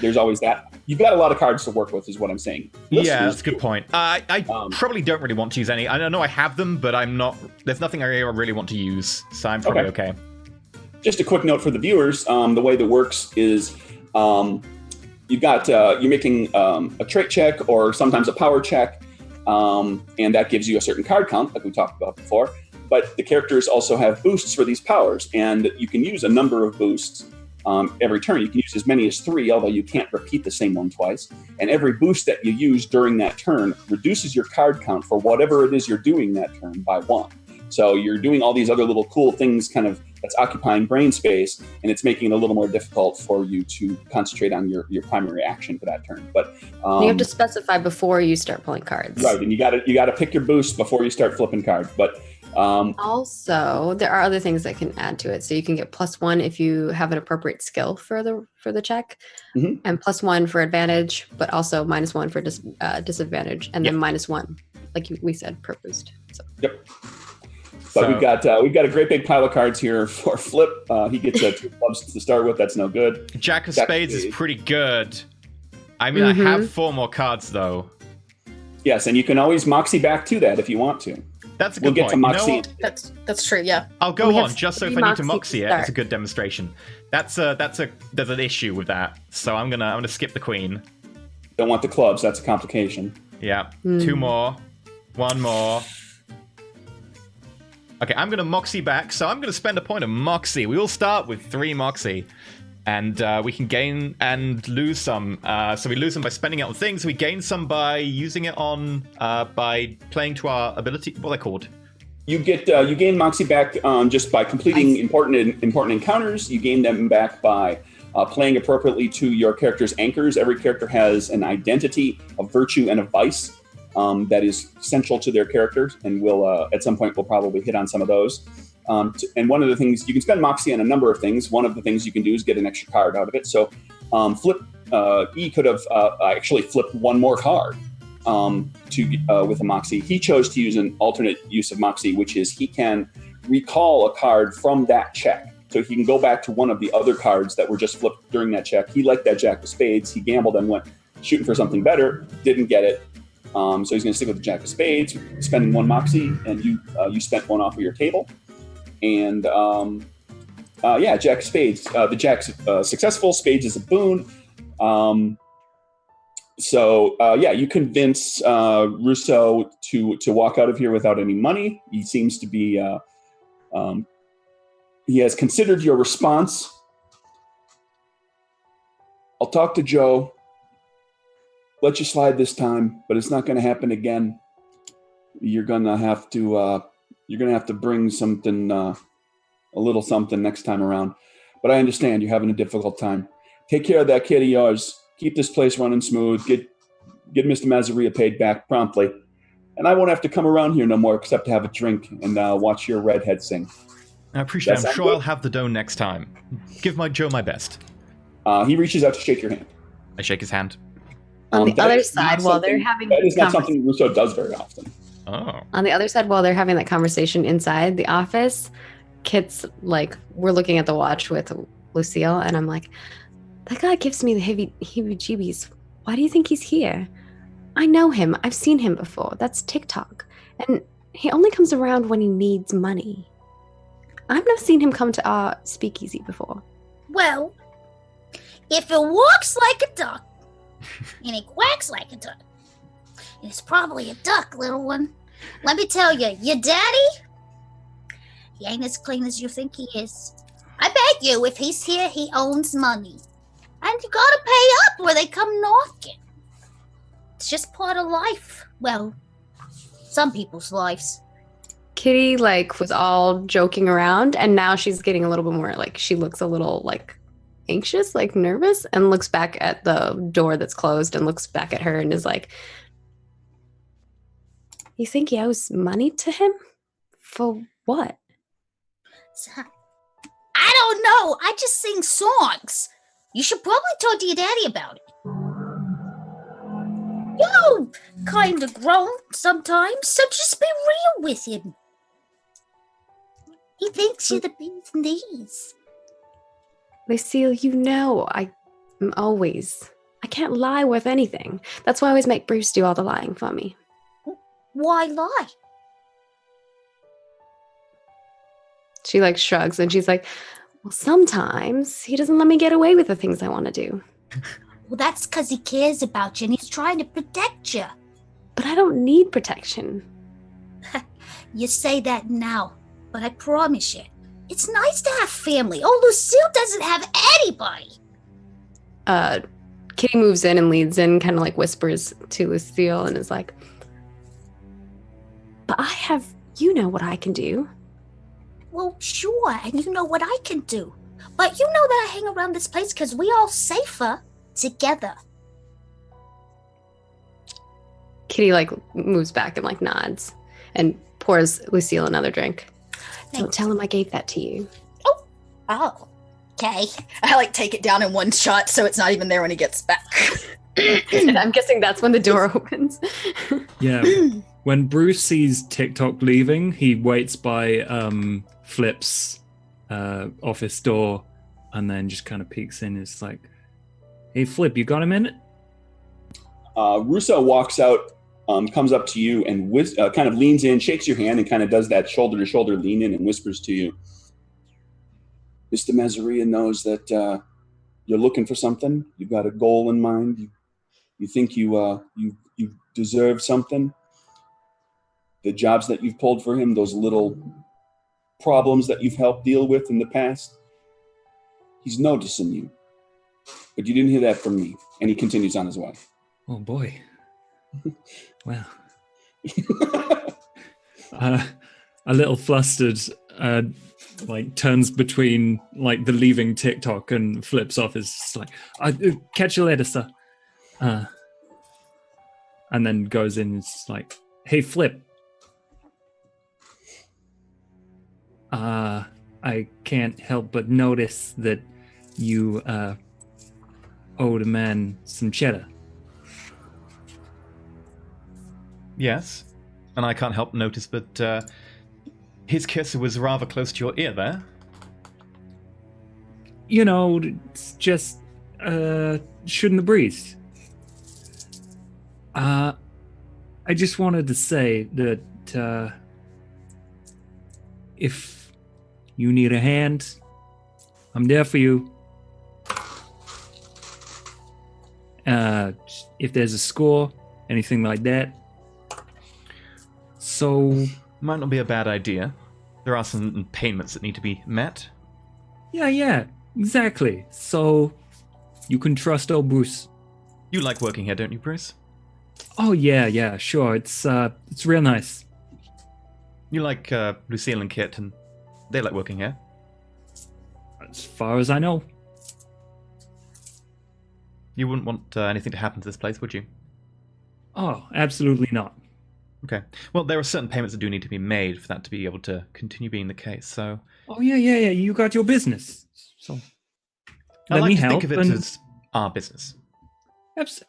there's always that. You've got a lot of cards to work with, is what I'm saying. Yeah, that's a good point. I probably don't really want to use any. I don't know I have them, but I'm not. There's nothing I really want to use, so I'm probably okay. Just a quick note for the viewers: the way that works is you're making a trait check or sometimes a power check, and that gives you a certain card count, like we talked about before. But the characters also have boosts for these powers, and you can use a number of boosts. Every turn. You can use as many as 3, although you can't repeat the same one twice. And every boost that you use during that turn reduces your card count for whatever it is you're doing that turn by 1. So you're doing all these other little cool things kind of that's occupying brain space, and it's making it a little more difficult for you to concentrate on your primary action for that turn. But you have to specify before you start pulling cards. Right, and you gotta pick your boost before you start flipping cards. But also, there are other things that can add to it. So you can get +1 if you have an appropriate skill for the check, and +1 for advantage, but also -1 for disadvantage, and then -1, like we said, per boost. So. Yep. But we've got a great big pile of cards here for Flip. He gets 2 clubs to start with. That's no good. Jack of Spades is pretty good. I mean, I have 4 more cards though. Yes, and you can always Moxie back to that if you want to. That's a good We'll get point. to Moxie. You know what? That's true. Yeah. I'll go We on have just so if 3 I need to Moxie Moxie it, start. it's a good demonstration. There's an issue with that, so I'm gonna skip the queen. Don't want the clubs. That's a complication. Yeah, 2 more, 1 more. Okay, I'm gonna Moxie back, so I'm gonna spend a point of Moxie. We will start with 3 Moxie, and we can gain and lose some. So we lose them by spending it on things. We gain some by using it on by playing to our ability. What are they called? You gain Moxie back just by completing important encounters. You gain them back by playing appropriately to your character's anchors. Every character has an identity, a virtue, and a vice that is central to their characters, and we'll at some point we'll probably hit on some of those. And one of the things you can spend Moxie on a number of things. One of the things you can do is get an extra card out of it. So Flip E could have actually flipped 1 more card with a Moxie. He chose to use an alternate use of Moxie, which is he can recall a card from that check. So he can go back to one of the other cards that were just flipped during that check. He liked that Jack of Spades. He gambled and went shooting for something better. Didn't get it. So he's going to stick with the Jack of Spades, spending 1 Moxie, and you spent 1 off of your table. And Jack of Spades. The Jack's successful. Spades is a boon. You convince Rousseau to walk out of here without any money. He seems to be. He has considered your response. I'll talk to Joe. Let you slide this time, but it's not going to happen again. You're gonna have to bring something, a little something next time around. But I understand you're having a difficult time. Take care of that kid of yours. Keep this place running smooth. Get Mr. Masseria paid back promptly. And I won't have to come around here no more except to have a drink and watch your redhead sing. I appreciate it. I'm sure good? I'll have the dough next time. Give my Joe my best. He reaches out to shake your hand. I shake his hand. On the That other is not side, while they're something- having that is not conversation- something Rousseau does very often. Oh. On the other side, while they're having that conversation inside the office, Kit's like, we're looking at the watch with Lucille, and I'm like, that guy gives me the heebie-jeebies. Why do you think he's here? I know him. I've seen him before. That's TickTock. And he only comes around when he needs money. I've never seen him come to our speakeasy before. Well, if it walks like a duck and it quacks like a duck, it's probably a duck, little one. Let me tell you, your daddy, he ain't as clean as you think he is. I bet you if he's here, he owns money. And you gotta pay up or they come knocking. It's just part of life. Well, some people's lives. Kitty was all joking around, and now she's getting a little bit more she looks a little anxious, nervous, and looks back at the door that's closed and looks back at her and is like, You think he owes money to him? For what? I don't know. I just sing songs. You should probably talk to your daddy about it. You're kind of grown sometimes, so just be real with him. He thinks you're the bee's knees. Lucille, you know I'm always... I can't lie worth anything. That's why I always make Bruce do all the lying for me. Why lie? She like shrugs and she's like, well, sometimes he doesn't let me get away with the things I want to do. Well, that's because he cares about you and he's trying to protect you. But I don't need protection. You say that now, but I promise you, it's nice to have family. Oh, Lucille doesn't have anybody. Kitty moves in and leads in, kind of like whispers to Lucille and is like, but I have, you know what I can do. Well, sure, and you know what I can do. But you know that I hang around this place because we all safer together. Kitty like moves back and like nods and pours Lucille another drink. Don't tell him I gave that to you. Oh, okay. I like take it down in one shot so it's not even there when he gets back. And I'm guessing that's when the door opens. Yeah. When Bruce sees TickTock leaving, he waits by Flip's office door and then just kind of peeks in. It's like, hey, Flip, you got a minute? Russo walks out, comes up to you and kind of leans in, shakes your hand, and kind of does that shoulder-to-shoulder lean in and whispers to you. Mr. Masseria knows that you're looking for something. You've got a goal in mind. You think you deserve something. The jobs that you've pulled for him, those little problems that you've helped deal with in the past, he's noticing you. But you didn't hear that from me. And he continues on his way. Oh, boy. Wow. A little flustered, like turns between like the leaving TickTock and Flip's office. It's like, catch you later, sir. And then goes in and it's like, hey, Flip. I can't help but notice that you owed a man some cheddar. Yes, and I can't help notice, but his kiss was rather close to your ear there. You know, it's just shouldn't have breathed. I just wanted to say that if you need a hand, I'm there for you. If there's a score, anything like that. So... Might not be a bad idea. There are some payments that need to be met. Yeah, exactly. So, you can trust old Bruce. You like working here, don't you, Bruce? Oh, yeah, sure. It's real nice. You like Lucille and Kit, and they like working here. As far as I know. You wouldn't want anything to happen to this place, would you? Oh, absolutely not. Okay. Well, there are certain payments that do need to be made for that to be able to continue being the case, so... Oh, yeah, you got your business. So, I let like me to help. think of it as our business.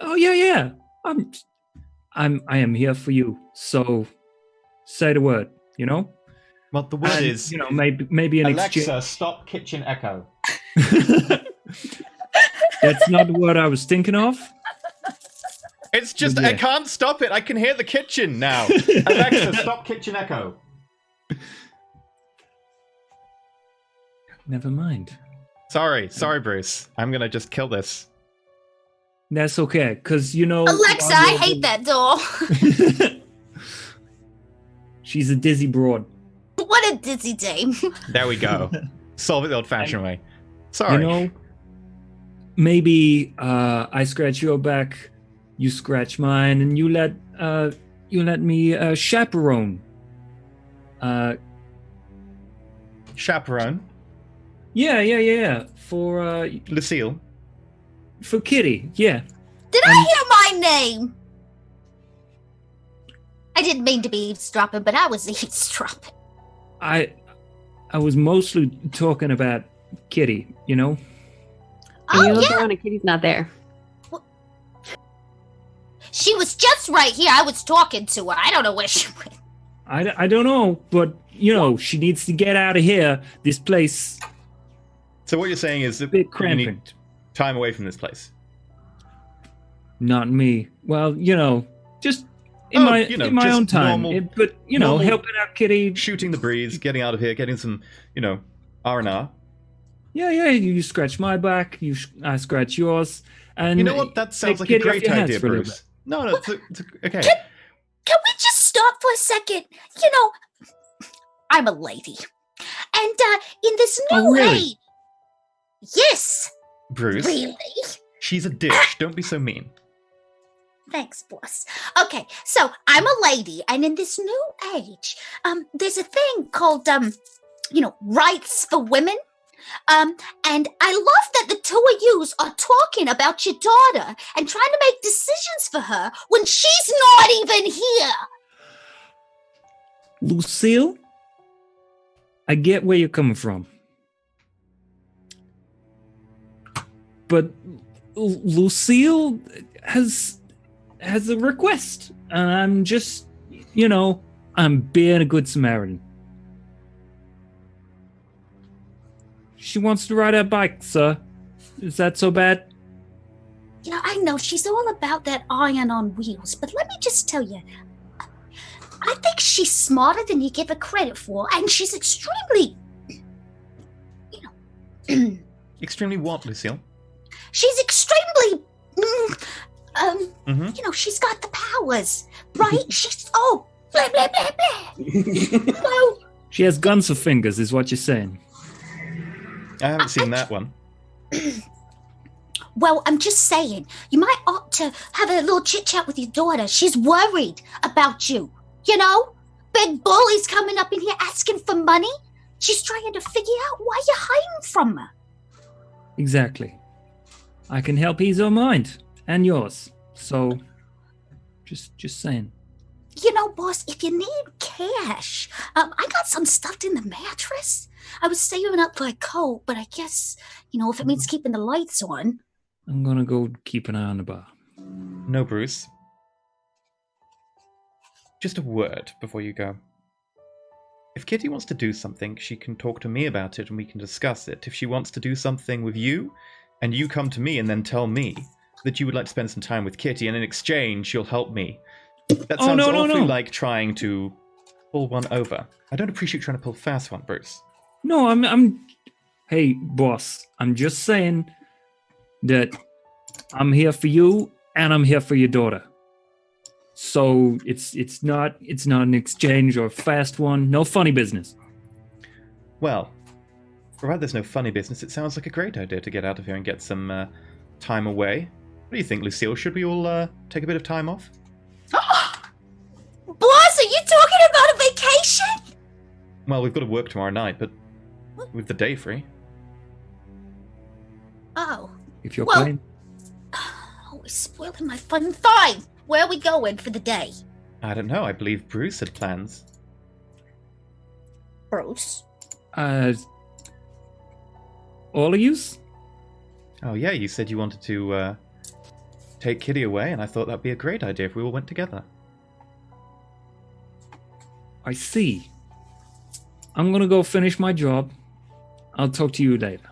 Oh, yeah. I am here for you. So, say the word, you know? Well, the word is... You know, maybe an Alexa, exchange... stop kitchen echo. That's not what I was thinking of. It's just, Yeah. I can't stop it. I can hear the kitchen now. Alexa, stop kitchen echo. Never mind. Sorry, Bruce. I'm gonna just kill this. That's okay, because, you know... Alexa, I hate that doll. She's a dizzy broad. What a dizzy dame. There we go. Solve it the old-fashioned way. Sorry. You know, maybe I scratch your back, you scratch mine, and you let me chaperone. Chaperone. Yeah. For Lucille. Kitty, yeah. Did I hear my name? I didn't mean to be eavesdropping, but I was eavesdropping. I was mostly talking about Kitty, you know? And you Oh, look yeah. around and Kitty's not there. She was just right here. I was talking to her. I don't know where she went. I don't know, but, you know, she needs to get out of here. This place, So what you're saying is that bit you cramping. need time away from this place. Not me. Well, you know, just in Oh, my you know, in my just own time. normal- But, you know, normal- helping out Kitty. Shooting the breeze, getting out of here, getting some, R&R. Yeah, you scratch my back, I scratch yours. And You know what? That sounds like take a Kitty off great your hands idea, for a little Bruce. No, okay. Can we just stop for a second? You know, I'm a lady. And in this new Oh, really? age... Yes, Bruce, really? she's a dish. Don't be so mean. Thanks, boss. Okay, so I'm a lady, and in this new age, there's a thing called, rights for women. And I love that the two of yous are talking about your daughter and trying to make decisions for her when she's not even here. Lucille, I get where you're coming from. But Lucille has a request. And I'm just, I'm being a good Samaritan. She wants to ride her bike, sir. Is that so bad? You know, I know she's all about that iron on wheels, but let me just tell you, I think she's smarter than you give her credit for, and she's extremely, Extremely what, Lucille? she's extremely, Mm-hmm. she's got the powers, right? She's, blah, blah, blah, blah. So, She has guns for fingers, is what you're saying. I haven't seen that one. well, I'm just saying, you might ought to have a little chit-chat with your daughter. She's worried about you, Big Bully's coming up in here asking for money. She's trying to figure out why you're hiding from her. Exactly. I can help ease her mind and yours. So, just saying. Boss, if you need cash, I got some stuffed in the mattress. I was saving up for a coat, but I guess, if it means keeping the lights on. I'm gonna go keep an eye on the bar. No, Bruce. Just a word before you go. If Kitty wants to do something, she can talk to me about it and we can discuss it. If she wants to do something with you, and you come to me and then tell me that you would like to spend some time with Kitty, and in exchange, you'll help me. That sounds awfully like trying to pull one over. I don't appreciate trying to pull a fast one, Bruce. No, Hey, boss, I'm just saying that I'm here for you and I'm here for your daughter. So it's not an exchange or a fast one. No funny business. Well, provided there's no funny business, it sounds like a great idea to get out of here and get some time away. What do you think, Lucille? Should we all take a bit of time off? Boss, are you talking about a vacation? Well, we've got to work tomorrow night, but with the day free. Oh, If you're Well- playing. always spoiling my fun. Fine. Where are we going for the day? I don't know. I believe Bruce had plans. Bruce. All of yous? Oh, yeah, you said you wanted to take Kitty away, and I thought that'd be a great idea if we all went together. I see. I'm gonna go finish my job. I'll talk to you later.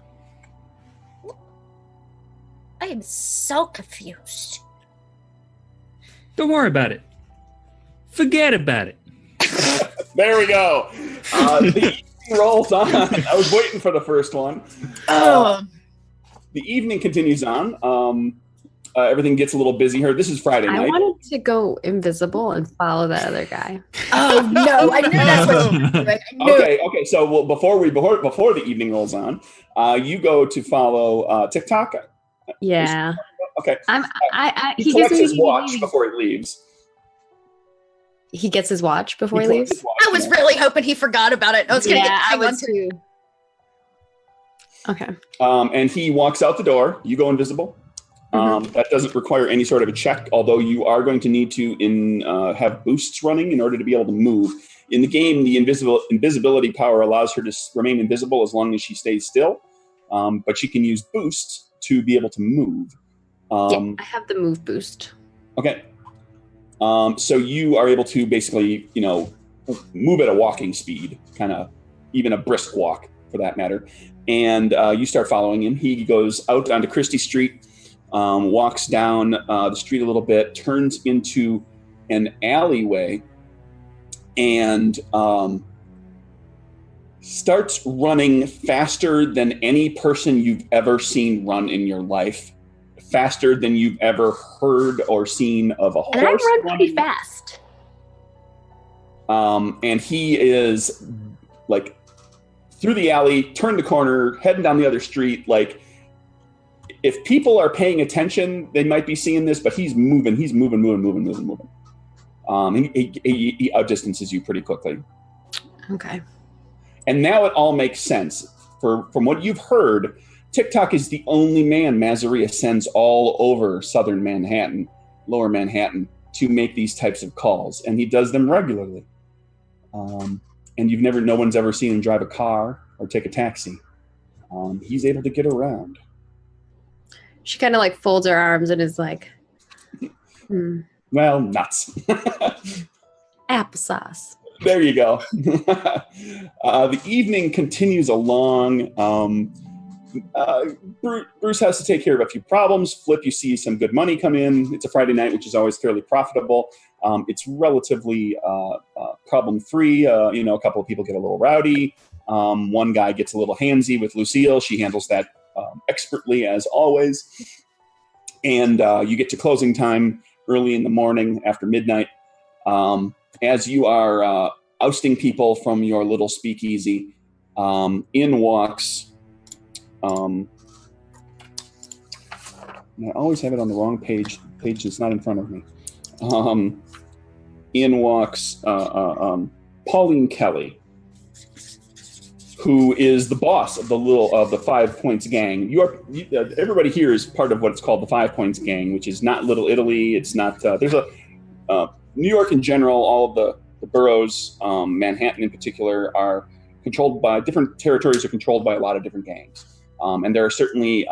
I am so confused. Don't worry about it. Forget about it. There we go. The evening rolls on. I was waiting for the first one. The evening continues on. Everything gets a little busy here. This is Friday I night. wanted to go invisible and follow that other guy. Oh no! I knew that's what you were doing. I knew it. Okay. So before the evening rolls on, you go to follow TickTock. Yeah. Okay. He collects gives me his watch before he leaves. He gets his watch before he collects leaves. his watch, I was yeah. really hoping he forgot about it. I was gonna Yeah, get I hang on was to too. Okay. And he walks out the door. You go invisible. That doesn't require any sort of a check, although you are going to need to have boosts running in order to be able to move. In the game, the invisibility power allows her to remain invisible as long as she stays still, but she can use boosts to be able to move. Yeah, I have the move boost. Okay. So you are able to basically, move at a walking speed, kind of even a brisk walk for that matter. And you start following him. He goes out onto Christie Street, walks down the street a little bit, turns into an alleyway, and starts running faster than any person you've ever seen run in your life. Faster than you've ever heard or seen of a horse. And I run pretty fast. And he is like through the alley, turned the corner, heading down the other street. Like, if people are paying attention, they might be seeing this, but he's moving. He outdistances you pretty quickly. Okay. And now it all makes sense. From what you've heard, TickTock is the only man Masseria sends all over southern Manhattan, lower Manhattan, to make these types of calls. And he does them regularly. And no one's ever seen him drive a car or take a taxi. He's able to get around. She kind of like folds her arms and is like, Well, nuts. Applesauce. There you go. The evening continues along. Bruce has to take care of a few problems. Flip, you see some good money come in. It's a Friday night, which is always fairly profitable. It's relatively problem-free. A couple of people get a little rowdy. One guy gets a little handsy with Lucille. She handles that expertly, as always. And you get to closing time early in the morning after midnight. As you are ousting people from your little speakeasy, in walks... I always have it on the wrong page. Page that's not in front of me. In walks Pauline Kelly, who is the boss of the 5 Points gang. Everybody here is part of what's called the 5 Points gang, which is not Little Italy. It's not. There's New York in general. All of the boroughs, Manhattan in particular, are controlled by different territories. Are controlled by a lot of different gangs. And there are certainly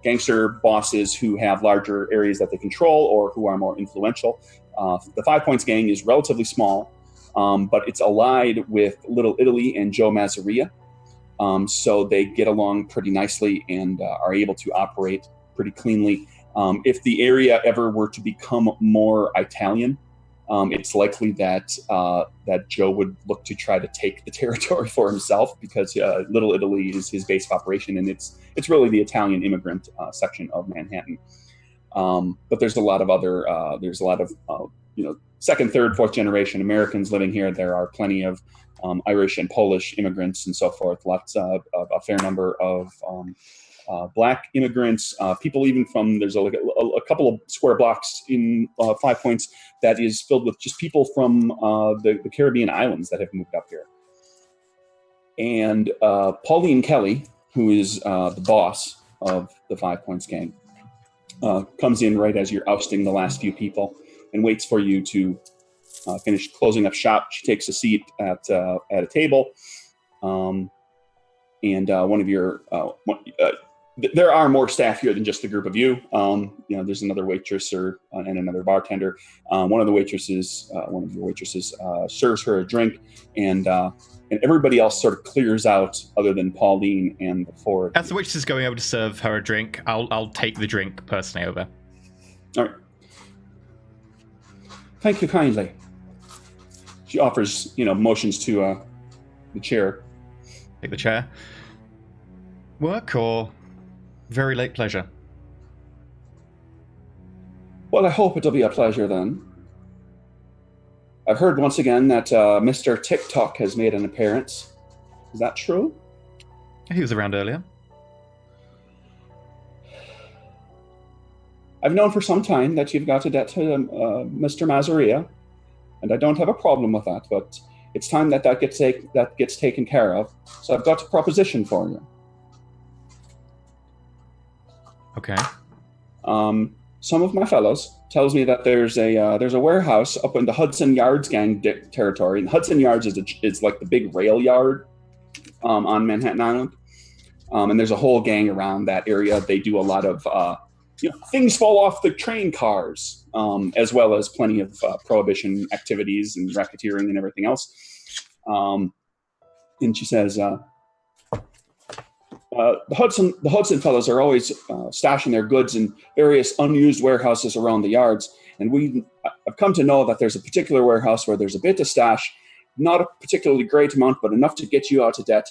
gangster bosses who have larger areas that they control or who are more influential. The 5 Points gang is relatively small, but it's allied with Little Italy and Joe Masseria. So they get along pretty nicely and are able to operate pretty cleanly. If the area ever were to become more Italian, it's likely that Joe would look to try to take the territory for himself, because Little Italy is his base of operation, and it's really the Italian immigrant section of Manhattan. But there's a lot of second, third, fourth generation Americans living here. There are plenty of Irish and Polish immigrants and so forth. Lots of a fair number of Black immigrants, people even from, there's a couple of square blocks in 5 Points that is filled with just people from the Caribbean islands that have moved up here. And Pauline Kelly, who is the boss of the 5 Points gang, comes in right as you're ousting the last few people and waits for you to finish closing up shop. She takes a seat at a table. And one of your... there are more staff here than just the group of you. There's another waitress and another bartender. One of your waitresses serves her a drink, and everybody else sort of clears out, other than Pauline and the Ford. As the waitress is going over to serve her a drink, I'll take the drink personally over. All right. Thank you kindly. She offers, motions to the chair. Take the chair. Work or very late pleasure? Well, I hope it'll be a pleasure then. I've heard once again that Mr. TickTock has made an appearance. Is that true? He was around earlier. I've known for some time that you've got a debt to Mr. Masseria, and I don't have a problem with that, but it's time that gets taken care of. So I've got a proposition for you. Okay. some of my fellows tells me that there's a warehouse up in the Hudson Yards gang territory. And Hudson Yards is like the big rail yard on Manhattan Island. And there's a whole gang around that area. They do a lot of things fall off the train cars, as well as plenty of prohibition activities and racketeering and everything else. And she says, the Hudson fellows are always stashing their goods in various unused warehouses around the yards. And I've come to know that there's a particular warehouse where there's a bit to stash, not a particularly great amount, but enough to get you out of debt.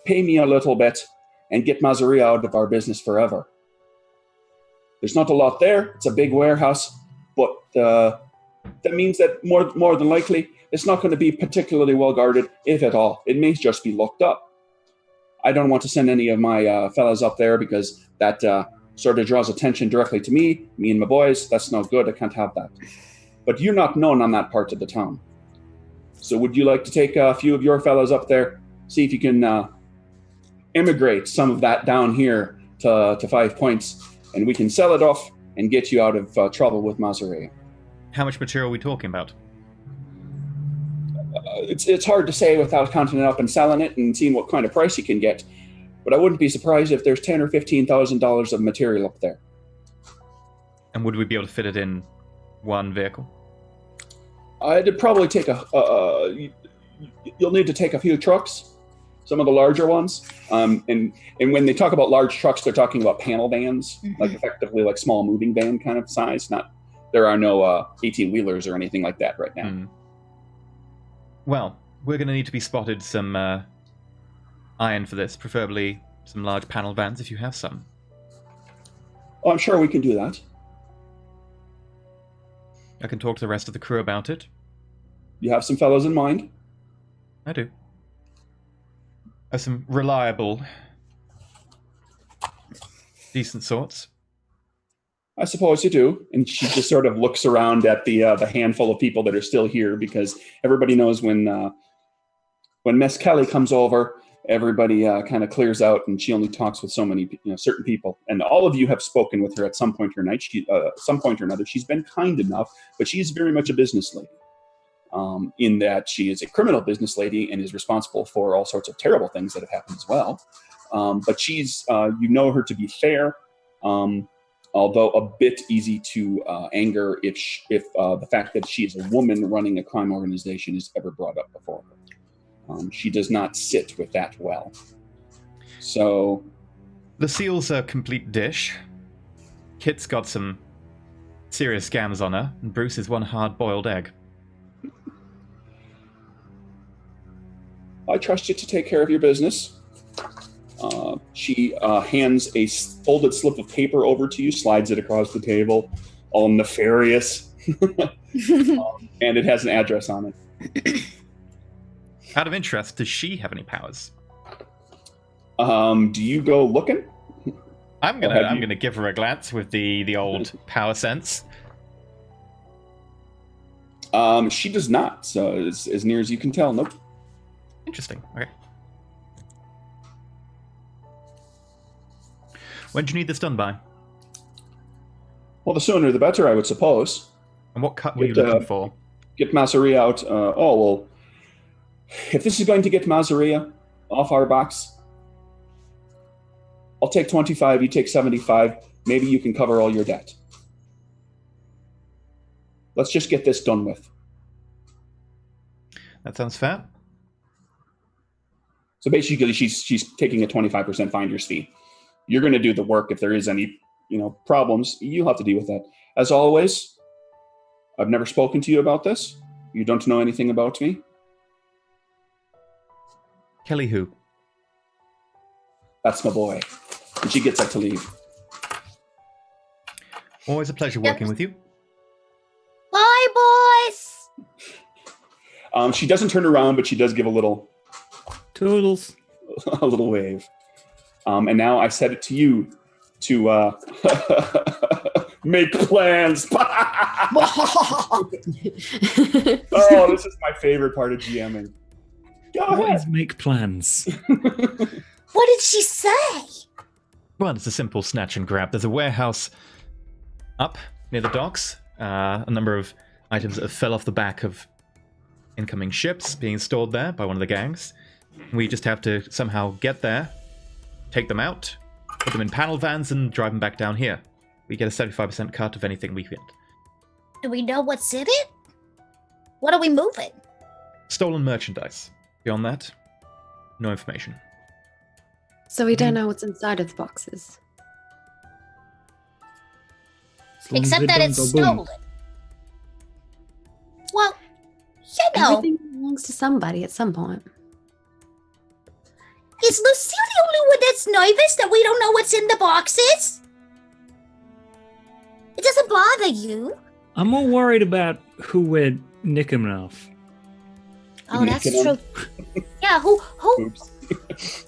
Pay me a little bit and get Masseria out of our business forever. There's not a lot there. It's a big warehouse, but that means that more than likely, it's not going to be particularly well guarded, if at all. It may just be locked up. I don't want to send any of my fellas up there because that sort of draws attention directly to me and my boys. That's no good. I can't have that. But you're not known on that part of the town. So would you like to take a few of your fellas up there, see if you can immigrate some of that down here to 5 points, and we can sell it off and get you out of trouble with Masseria? How much material are we talking about? It's hard to say without counting it up and selling it and seeing what kind of price you can get. But I wouldn't be surprised if there's $10,000 or $15,000 of material up there. And would we be able to fit it in one vehicle? It'd probably take you'll need to take a few trucks, some of the larger ones. And when they talk about large trucks, they're talking about panel vans, like effectively like small moving van kind of size. There are no 18-wheelers or anything like that right now. Well, we're going to need to be spotted some iron for this, preferably some large panel vans if you have some. Oh, I'm sure we can do that. I can talk to the rest of the crew about it. You have some fellows in mind? I do. I have some reliable, decent sorts. I suppose you do. And she just sort of looks around at the handful of people that are still here, because everybody knows when Miss Kelly comes over, everybody kind of clears out, and she only talks with so many certain people. And all of you have spoken with her at some point or another. She's been kind enough, but she's very much a business lady. In that she is a criminal business lady and is responsible for all sorts of terrible things that have happened as well. But she's, you know her to be fair, although a bit easy to anger if the fact that she is a woman running a crime organization is ever brought up before her. She does not sit with that well. So... Lucille's a complete dish. Kit's got some serious scams on her, and Bruce is one hard-boiled egg. I trust you to take care of your business. She hands a folded slip of paper over to you, slides it across the table, all nefarious. And it has an address on it. Out of interest, does she have any powers? Do you go looking? I'm gonna give her a glance with the old power sense. She does not. So as near as you can tell, nope. Interesting. Okay. When do you need this done by? Well, the sooner the better, I would suppose. And what cut were you looking for? Get Masseria out. If this is going to get Masseria off our backs, I'll take 25, you take 75. Maybe you can cover all your debt. Let's just get this done with. That sounds fair. So basically, she's taking a 25% finder's fee. You're going to do the work. If there is any, problems, you'll have to deal with that. As always, I've never spoken to you about this. You don't know anything about me. Kelly who? That's my boy. And she gets up to leave. Always a pleasure working with you. Bye, boys! She doesn't turn around, but she does give a little... Toodles. A little wave. And now I said it to you to make plans. Oh, this is my favorite part of GMing. Go ahead. What is make plans? What did she say? Well, it's a simple snatch and grab. There's a warehouse up near the docks. A number of items that fell off the back of incoming ships being stored there by one of the gangs. We just have to somehow get there, take them out, put them in panel vans, and drive them back down here. We get a 75% cut of anything we get. Do we know what's in it? What are we moving? Stolen merchandise. Beyond that, no information. So we don't know what's inside of the boxes. As long as Except they that don't it's go boom. stolen. Well, you know, Everything belongs to somebody at some point. is Lucille the only one that's nervous that we don't know what's in the boxes? It doesn't bother you. I'm more worried about who we're nicking off. Oh, that's Nicking 'em. true. Yeah, who Oops.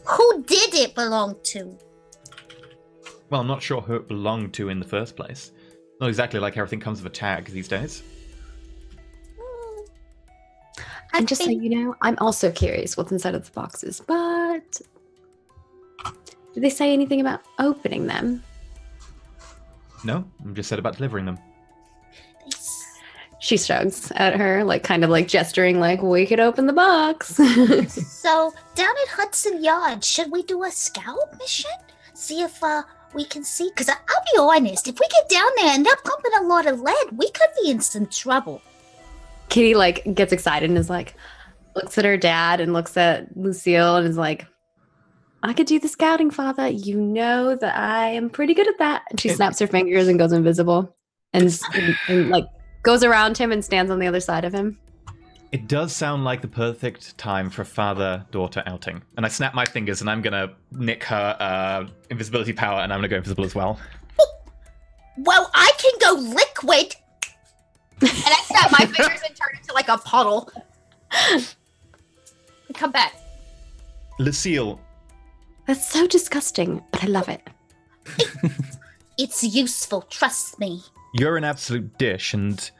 who did it belong to? Well, I'm not sure who it belonged to in the first place. Not exactly like everything comes with a tag these days. And just so you know, I'm also curious what's inside of the boxes, but did they say anything about opening them? No, I'm just said about delivering them. She shrugs at her, like kind of like gesturing, like we could open the box. So, down at Hudson Yard, should we do a scout mission? See if we can see? Because I'll be honest, if we get down there and they're pumping a lot of lead, we could be in some trouble. Kitty like gets excited and is like, looks at her dad and looks at Lucille and is like, I could do the scouting, father. You know that I am pretty good at that. And she snaps her fingers and goes invisible and like goes around him and stands on the other side of him. It does sound like the perfect time for a father-daughter outing. And I snap my fingers and I'm going to nick her invisibility power and I'm going to go invisible as well. Well, I can go liquid. And I snap my fingers and turn into like a puddle. Come back. Lucille, That's so disgusting, but I love it. It's useful, trust me. you're an absolute dish and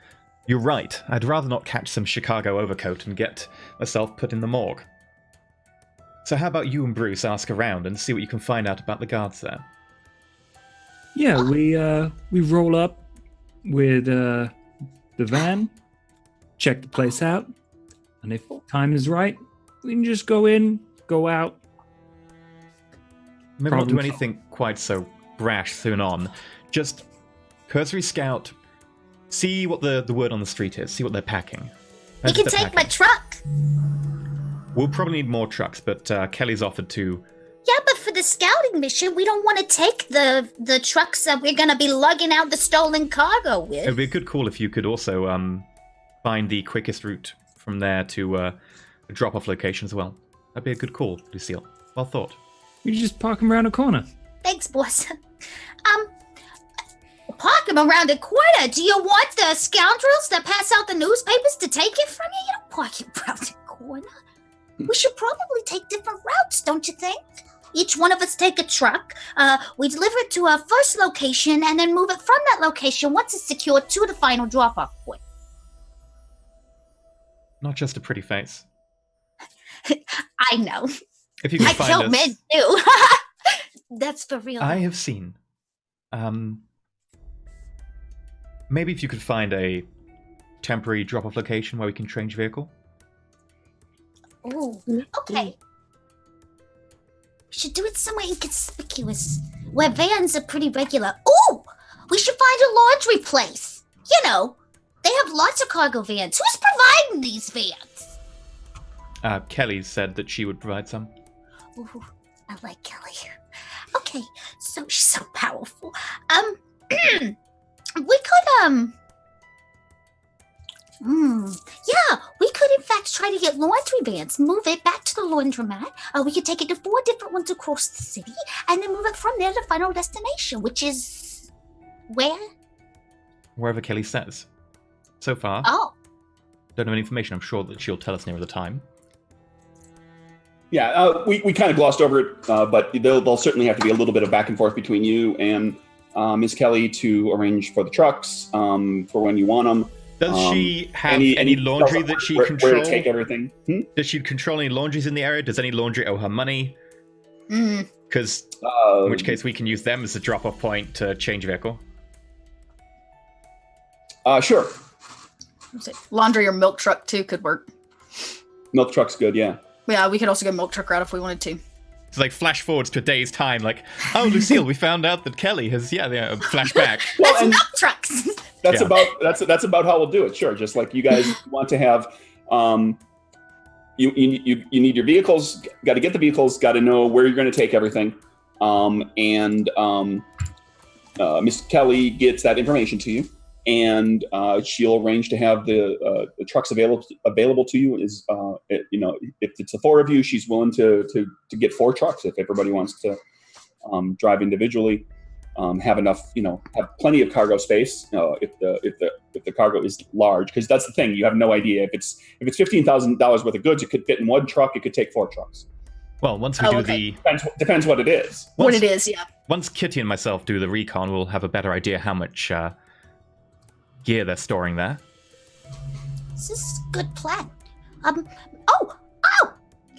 you're right. I'd rather not catch some Chicago overcoat and get myself put in the morgue. So how about you and Bruce ask around and see what you can find out about the guards there? Yeah, we roll up with the van, check the place out, and if time is right, we can just go in, go out. Maybe not do Problem anything quite so brash soon on. Just cursory scout, see what the word on the street is, see what they're packing. You can take my truck. We'll probably need more trucks, but Kelly's offered to... Yeah, but for the scouting mission, we don't want to take the trucks that we're going to be lugging out the stolen cargo with. It'd be a good call if you could also find the quickest route from there to a drop-off location as well. That'd be a good call, Lucille. Well thought. We just park them around a corner. Thanks, boss. Park him around the corner. Do you want the scoundrels that pass out the newspapers to take it from you? You don't park it around the corner. We should probably take different routes, don't you think? Each one of us take a truck. We deliver it to our first location and then move it from that location once it's secured to the final drop-off point. Not just a pretty face. I know. If you could I find killed us... men too. That's for real. I have seen. Maybe if you could find a temporary drop-off location where we can change vehicle. Ooh, okay. We should do it somewhere inconspicuous, where vans are pretty regular. Ooh, we should find a laundry place. You know, they have lots of cargo vans. Who's providing these vans? Kelly said that she would provide some. Ooh, I like Kelly. Okay, so she's so powerful. We could, yeah, we could in fact try to get laundry vans, move it back to the laundromat. We could take it to 4 different ones across the city, and then move it from there to final destination, which is where? Wherever Kelly says. So far, Oh, don't have any information. I'm sure that she'll tell us nearer the time. Yeah, we kind of glossed over it, but there'll certainly have to be a little bit of back and forth between you and Ms. Kelly to arrange for the trucks for when you want them. Does she have any laundry that she where controls? to take everything? Does she control any laundries in the area? Does any laundry owe her money? Because in which case we can use them as a drop-off point to change vehicle. Sure. Laundry or milk truck too could work. Milk truck's good, yeah. Yeah, we could also go milk truck route if we wanted to. It's like flash forwards to a day's time, like, oh, Lucille, we found out that Kelly has, flashback. Well, That's and milk trucks. that's Yeah. that's about how we'll do it. Sure, just like you guys want to have, you need your vehicles. Got to get the vehicles. Got to know where you're going to take everything, Miss Kelly gets that information to you, and she'll arrange to have the trucks available to you. If it's the four of you, she's willing to get 4 trucks if everybody wants to drive individually. Have enough, have plenty of cargo space. If the cargo is large, because that's the thing, you have no idea if it's $15,000 worth of goods, it could fit in 1 truck. It could take 4 trucks. Well, once we do the... Depends what it is. What it is, yeah. Once Kitty and myself do the recon, we'll have a better idea how much gear they're storing there. This is a good plan.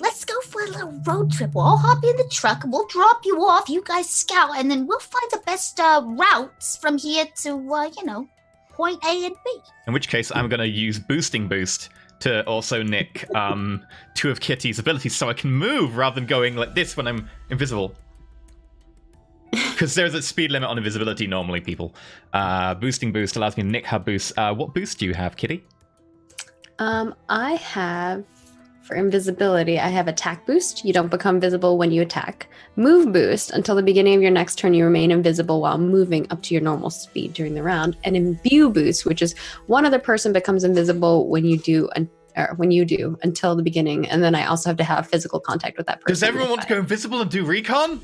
Let's go for a little road trip. We'll all hop in the truck and we'll drop you off. You guys scout, and then we'll find the best routes from here to, point A and B. In which case, I'm going to use Boosting Boost to also nick 2 of Kitty's abilities so I can move rather than going like this when I'm invisible. Because there's a speed limit on invisibility normally, people. Boosting Boost allows me to nick her boost. What boost do you have, Kitty? I have, for invisibility, I have attack boost. You don't become visible when you attack. Move boost. Until the beginning of your next turn, you remain invisible while moving up to your normal speed during the round. And imbue boost, which is one other person becomes invisible when you do until the beginning. And then I also have to have physical contact with that person. Does everyone want to go invisible and do recon?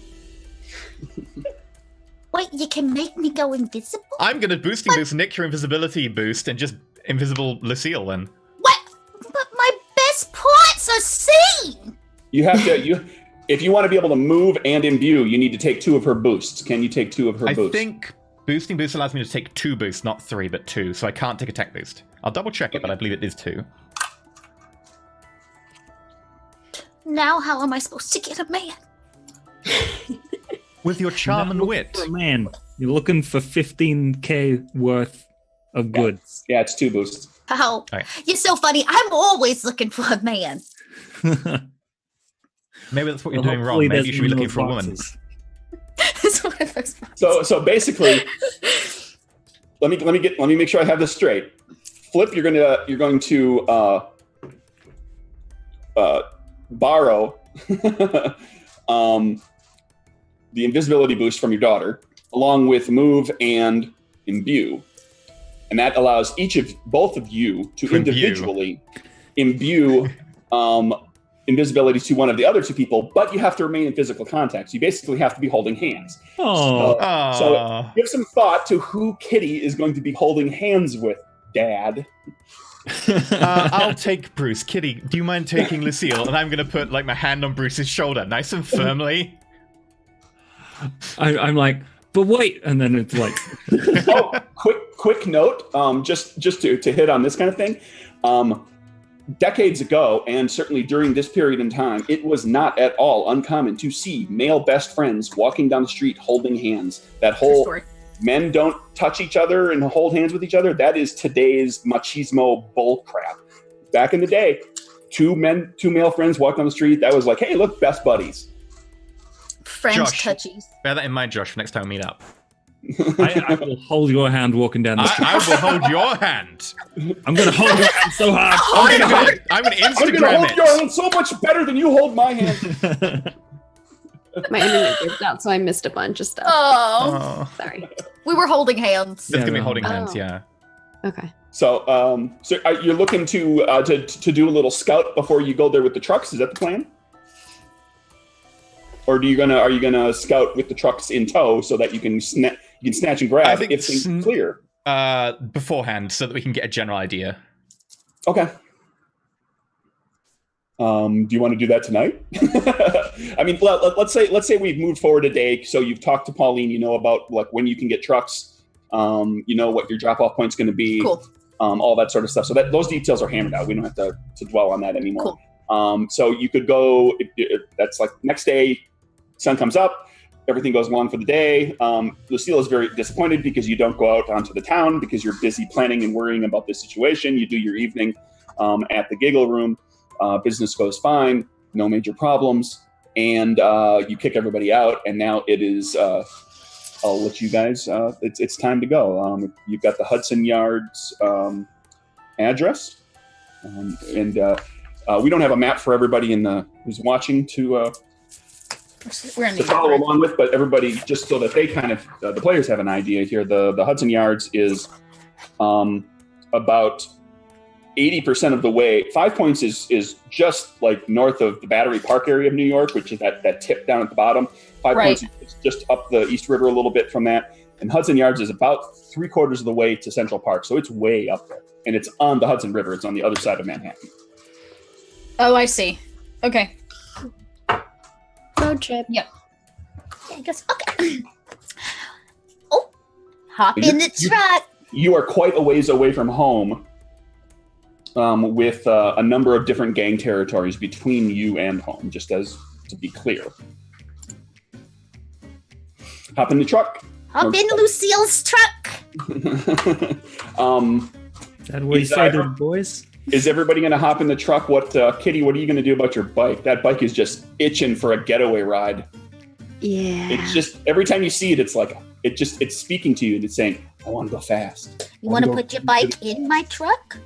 Wait, you can make me go invisible? I'm going to Boosting Boost nick your invisibility boost and just invisible Lucille then. What? But my best parts are seen! You have to, if you want to be able to move and imbue, you need to take 2 of her boosts. Can you take 2 of her boosts? I think Boosting Boost allows me to take 2 boosts, not 3, but 2, so I can't take a tech boost. I'll double check it, but I believe it is 2. Now how am I supposed to get a man? With your charm and wit. For a man, you're looking for 15k worth of goods. Yeah, it's 2 boosts. Oh, Right. You're so funny. I'm always looking for a man. Maybe that's what you're Well, doing wrong. hopefully Maybe there's you should be one looking of for a those woman. boxes. It's one of those boxes. So basically, let me make sure I have this straight. Flip, you're going to borrow the invisibility boost from your daughter, along with move and imbue, and that allows both of you to individually imbue invisibility to one of the other 2 people, but you have to remain in physical contact. So you basically have to be holding hands. Oh, So give some thought to who Kitty is going to be holding hands with, Dad. I'll take Bruce. Kitty, do you mind taking Lucille? And I'm going to put my hand on Bruce's shoulder, nice and firmly. I'm like, but wait, and then it's like, Oh, quick note, just to hit on this kind of thing. Decades ago, and certainly during this period in time, it was not at all uncommon to see male best friends walking down the street holding hands. That whole story. men don't touch each other and hold hands with each other. That is today's machismo bull crap. Back in the day, 2 male friends walked down the street. That was like, hey, look, best buddies. Friends Josh. touchies. Bear that in mind, Josh, for next time we meet up. I will hold your hand walking down the street. I will hold your hand. I'm going to hold your hand so hard. I'm going to I'm going to Instagram hold it. your hand so much better than you hold my hand. My internet gives out, so I missed a bunch of stuff. Oh, Sorry. we were holding hands. That's going to be holding Oh. hands, yeah. Okay. So, you're looking to do a little scout before you go there with the trucks? Is that the plan? Or are you gonna scout with the trucks in tow so that you can snatch and I grab think if things clear? Beforehand, so that we can get a general idea. Okay. Do you want to do that tonight? I mean, let's say we've moved forward a day. So you've talked to Pauline. You know about when you can get trucks. You know what your drop-off point's going to be. Cool. All that sort of stuff. So those details are hammered out. We don't have to dwell on that anymore. Cool. So you could go. If that's next day, sun comes up. everything goes along for the day. Lucille is very disappointed because you don't go out onto the town because you're busy planning and worrying about this situation. You do your evening at the Giggle Room. Business goes fine, no major problems, and you kick everybody out. And now it is. I'll let you guys. It's time to go. You've got the Hudson Yards address, and we don't have a map for everybody who's watching to follow along with, but everybody, just so that they kind of the players have an idea here. The Hudson Yards is about 80% of the way. 5 Points is just like north of the Battery Park area of New York, which is that tip down at the bottom. 5 Points is just up the East River a little bit from that. And Hudson Yards is about 3/4 of the way to Central Park. So it's way up there. And it's on the Hudson River. It's on the other side of Manhattan. Oh, I see. Okay. Road trip. Yep. I guess, okay. Oh, hop in the truck. You are quite a ways away from home, with a number of different gang territories between you and home, just as to be clear. Hop in the truck. Hop in Lucille's truck. That what you say to the boys? Is everybody going to hop in the truck? Kitty, what are you going to do about your bike? That bike is just itching for a getaway ride. Yeah. It's just, every time you see it, it's like, it's speaking to you and it's saying, I want to go fast. You want to put your bike in my truck?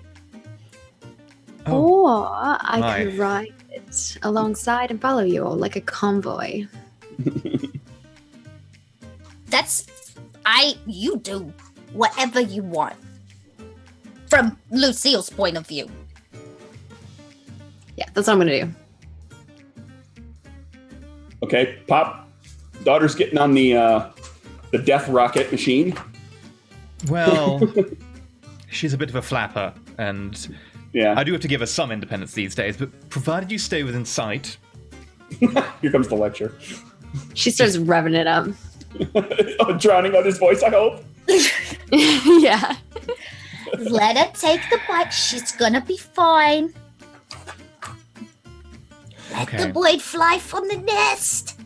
Or I could ride it alongside and follow you all like a convoy. You do whatever you want. From Lucille's point of view. Yeah, that's what I'm going to do. Okay, Pop. Daughter's getting on the death rocket machine. Well, she's a bit of a flapper, and yeah, I do have to give her some independence these days, but provided you stay within sight. Here comes the lecture. She starts revving it up. Drowning out his voice, I hope. Yeah. Let her take the bike. She's gonna be fine. Okay. Let the bird fly from the nest.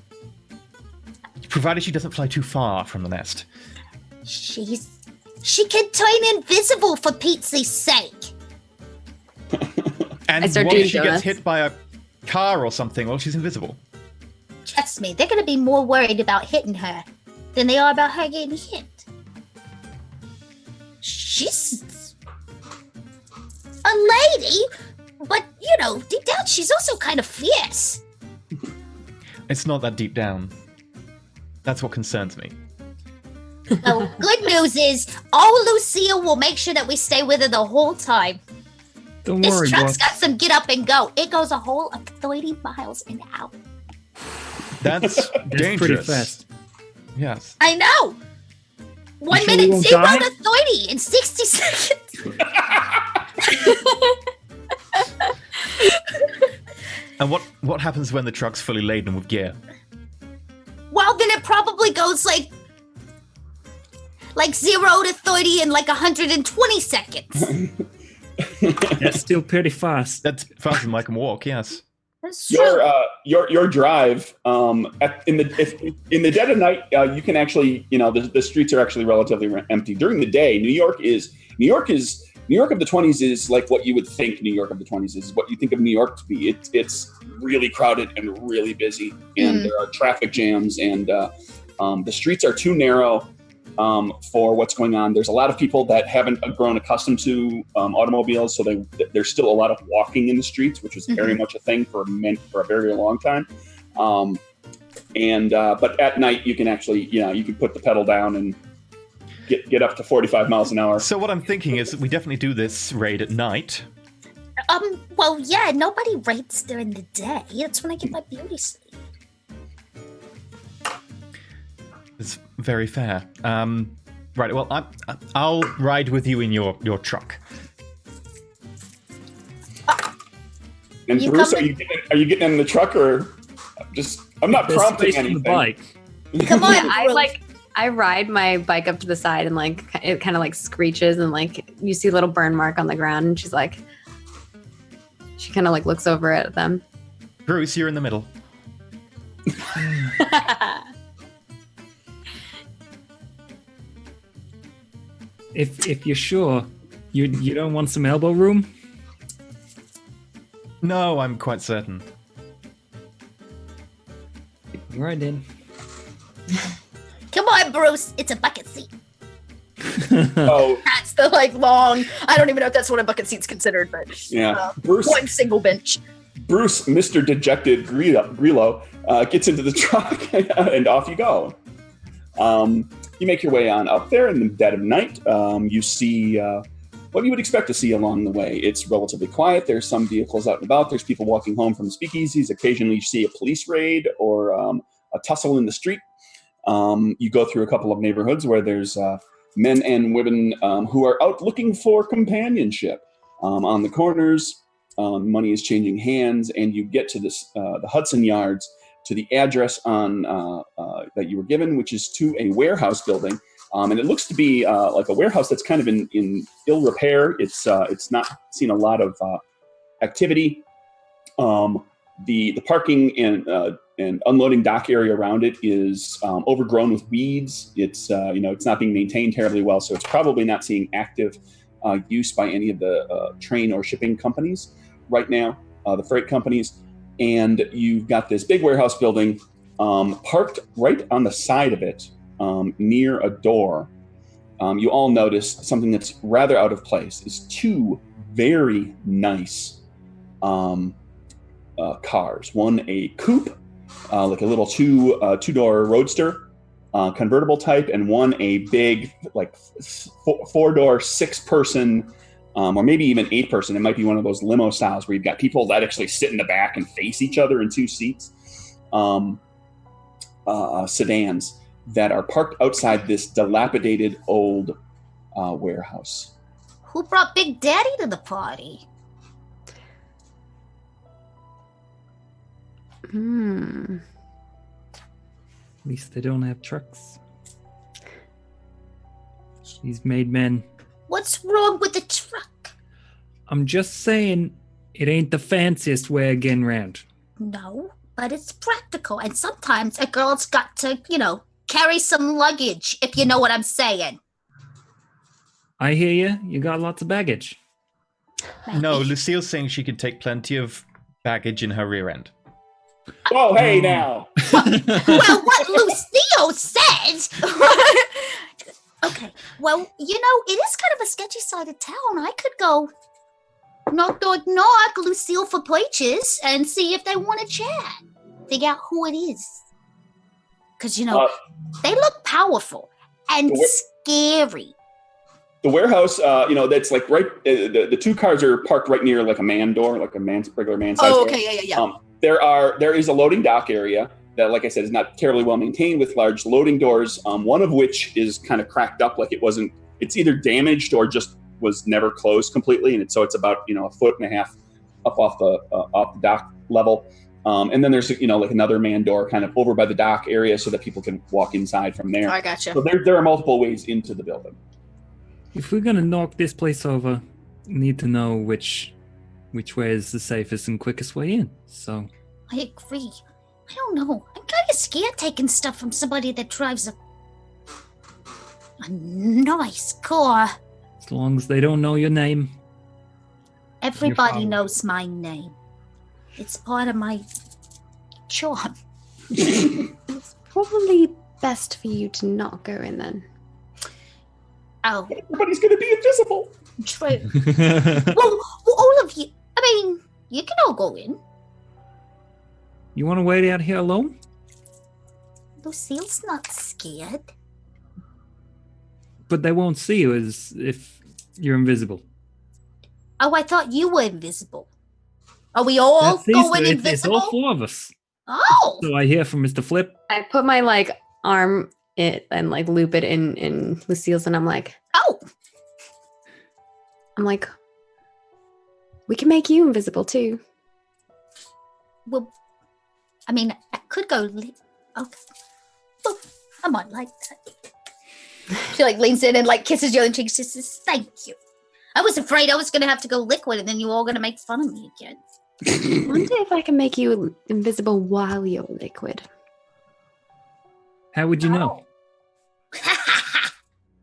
Provided she doesn't fly too far from the nest. She can turn invisible, for Pete's sake. And I start what doing if she donuts. gets hit by a car or something while she's invisible? Trust me, they're gonna be more worried about hitting her than they are about her getting hit. She's a lady, but deep down she's also kind of fierce. It's not that deep down. That's what concerns me. Well, good news is, Lucille will make sure that we stay with her the whole time. Don't This worry, truck's boss. got some get up and go. It goes a whole 30 miles an hour. That's It's pretty dangerous. fast. Yes. I know. One sure we minute, won't 0 die? to 30 in 60 seconds. And what happens when the truck's fully laden with gear? Well, then it probably goes like 0 to 30 in 120 seconds. That's still pretty fast. That's faster than I can walk, yes. That's true. Your drive in the dead of night, you can actually, the streets are actually relatively empty. During the day, New York of the 20s is like what you would think New York of the 20s is, what you think of New York to be. It's really crowded and really busy, and there are traffic jams, and the streets are too narrow for what's going on. There's a lot of people that haven't grown accustomed to automobiles, so there's still a lot of walking in the streets, which was very much a thing for a very long time. But at night, you can actually, you can put the pedal down and get up to 45 miles an hour. So what I'm thinking is that we definitely do this raid at night. Well, yeah, nobody raids during the day. That's when I get my beauty sleep. It's very fair. Right, well, I'll ride with you in your truck. And You Bruce, coming? are you getting in the truck, or I'm not There's prompting space on anything. the bike. Come on, I ride my bike up to the side, and it kind of screeches, and you see a little burn mark on the ground, and she kind of looks over at them. Bruce, you're in the middle. if you're sure, you don't want some elbow room? No, I'm quite certain. Right in. Come on, Bruce. It's a bucket seat. Oh, That's the like long. I don't even know if that's what a bucket seat's considered, but yeah. Bruce, one single bench. Mr. Dejected Grillo, gets into the truck and off you go. You make your way on up there in the dead of night. You see what you would expect to see along the way. It's relatively quiet. There's some vehicles out and about. There's people walking home from speakeasies. Occasionally you see a police raid or a tussle in the street. You go through a couple of neighborhoods where there's men and women who are out looking for companionship. On the corners, money is changing hands, and you get to this the Hudson Yards, to the address on that you were given, which is to a warehouse building. And it looks to be like a warehouse that's kind of in ill repair. It's not seen a lot of activity. The parking and unloading dock area around it is overgrown with weeds. It's it's not being maintained terribly well, so it's probably not seeing active use by any of the train or shipping companies right now, the freight companies. And you've got this big warehouse building parked right on the side of it, near a door. You all notice something that's rather out of place is two very nice cars. One a coupe, like a little two-door roadster, convertible type, and one a big like four-door, six-person, or maybe even eight-person. It might be one of those limo styles where you've got people that actually sit in the back and face each other in two seats. Sedans that are parked outside this dilapidated old warehouse. Who brought Big Daddy to the party? At least they don't have trucks. These made men. What's wrong with the truck? I'm just saying, it ain't the fanciest way of getting round. No, but it's practical. And sometimes a girl's got to, carry some luggage, if you know what I'm saying. I hear you. You got lots of baggage. No, Lucille's saying she could take plenty of baggage in her rear end. Whoa, hey now! Well, what Lucille says... Okay, well, it is kind of a sketchy side of town. I could go knock, knock, knock, Lucille for purchase and see if they want to chat. Figure out who it is. Because, they look powerful and scary. The warehouse, that's like right, the two cars are parked right near like a man door, like a regular man size door. Okay, yeah. There is a loading dock area that, like I said, is not terribly well maintained with large loading doors, one of which is kind of cracked up, like it's either damaged or just was never closed completely. And so it's about, a foot and a half up off the dock level. And then there's, like another man door kind of over by the dock area so that people can walk inside from there. I gotcha. So there are multiple ways into the building. If we're gonna knock this place over, we need to know which way is the safest and quickest way in. So I agree. I don't know. I'm kind of scared taking stuff from somebody that drives a nice car. as long as they don't know your name. Everybody knows my name. It's part of my charm. It's probably best for you to not go in then. Oh, Everybody's going to be invisible. true. Well, all of you. I mean, you can all go in. You want to wait out here alone? Lucille's not scared. But they won't see you as if you're invisible. Oh, I thought you were invisible. Are we all going invisible? It's all four of us. Oh! So I hear from Mr. Flip. I put my arm and loop it in Lucille's, and I'm like, we can make you invisible too. Well, I mean, I could go. Okay. Well, I might like that. She leans in and kisses you on the cheek. She says, "Thank you. I was afraid I was going to have to go liquid, and then you all going to make fun of me again." I wonder if I can make you invisible while you're liquid. How would you know?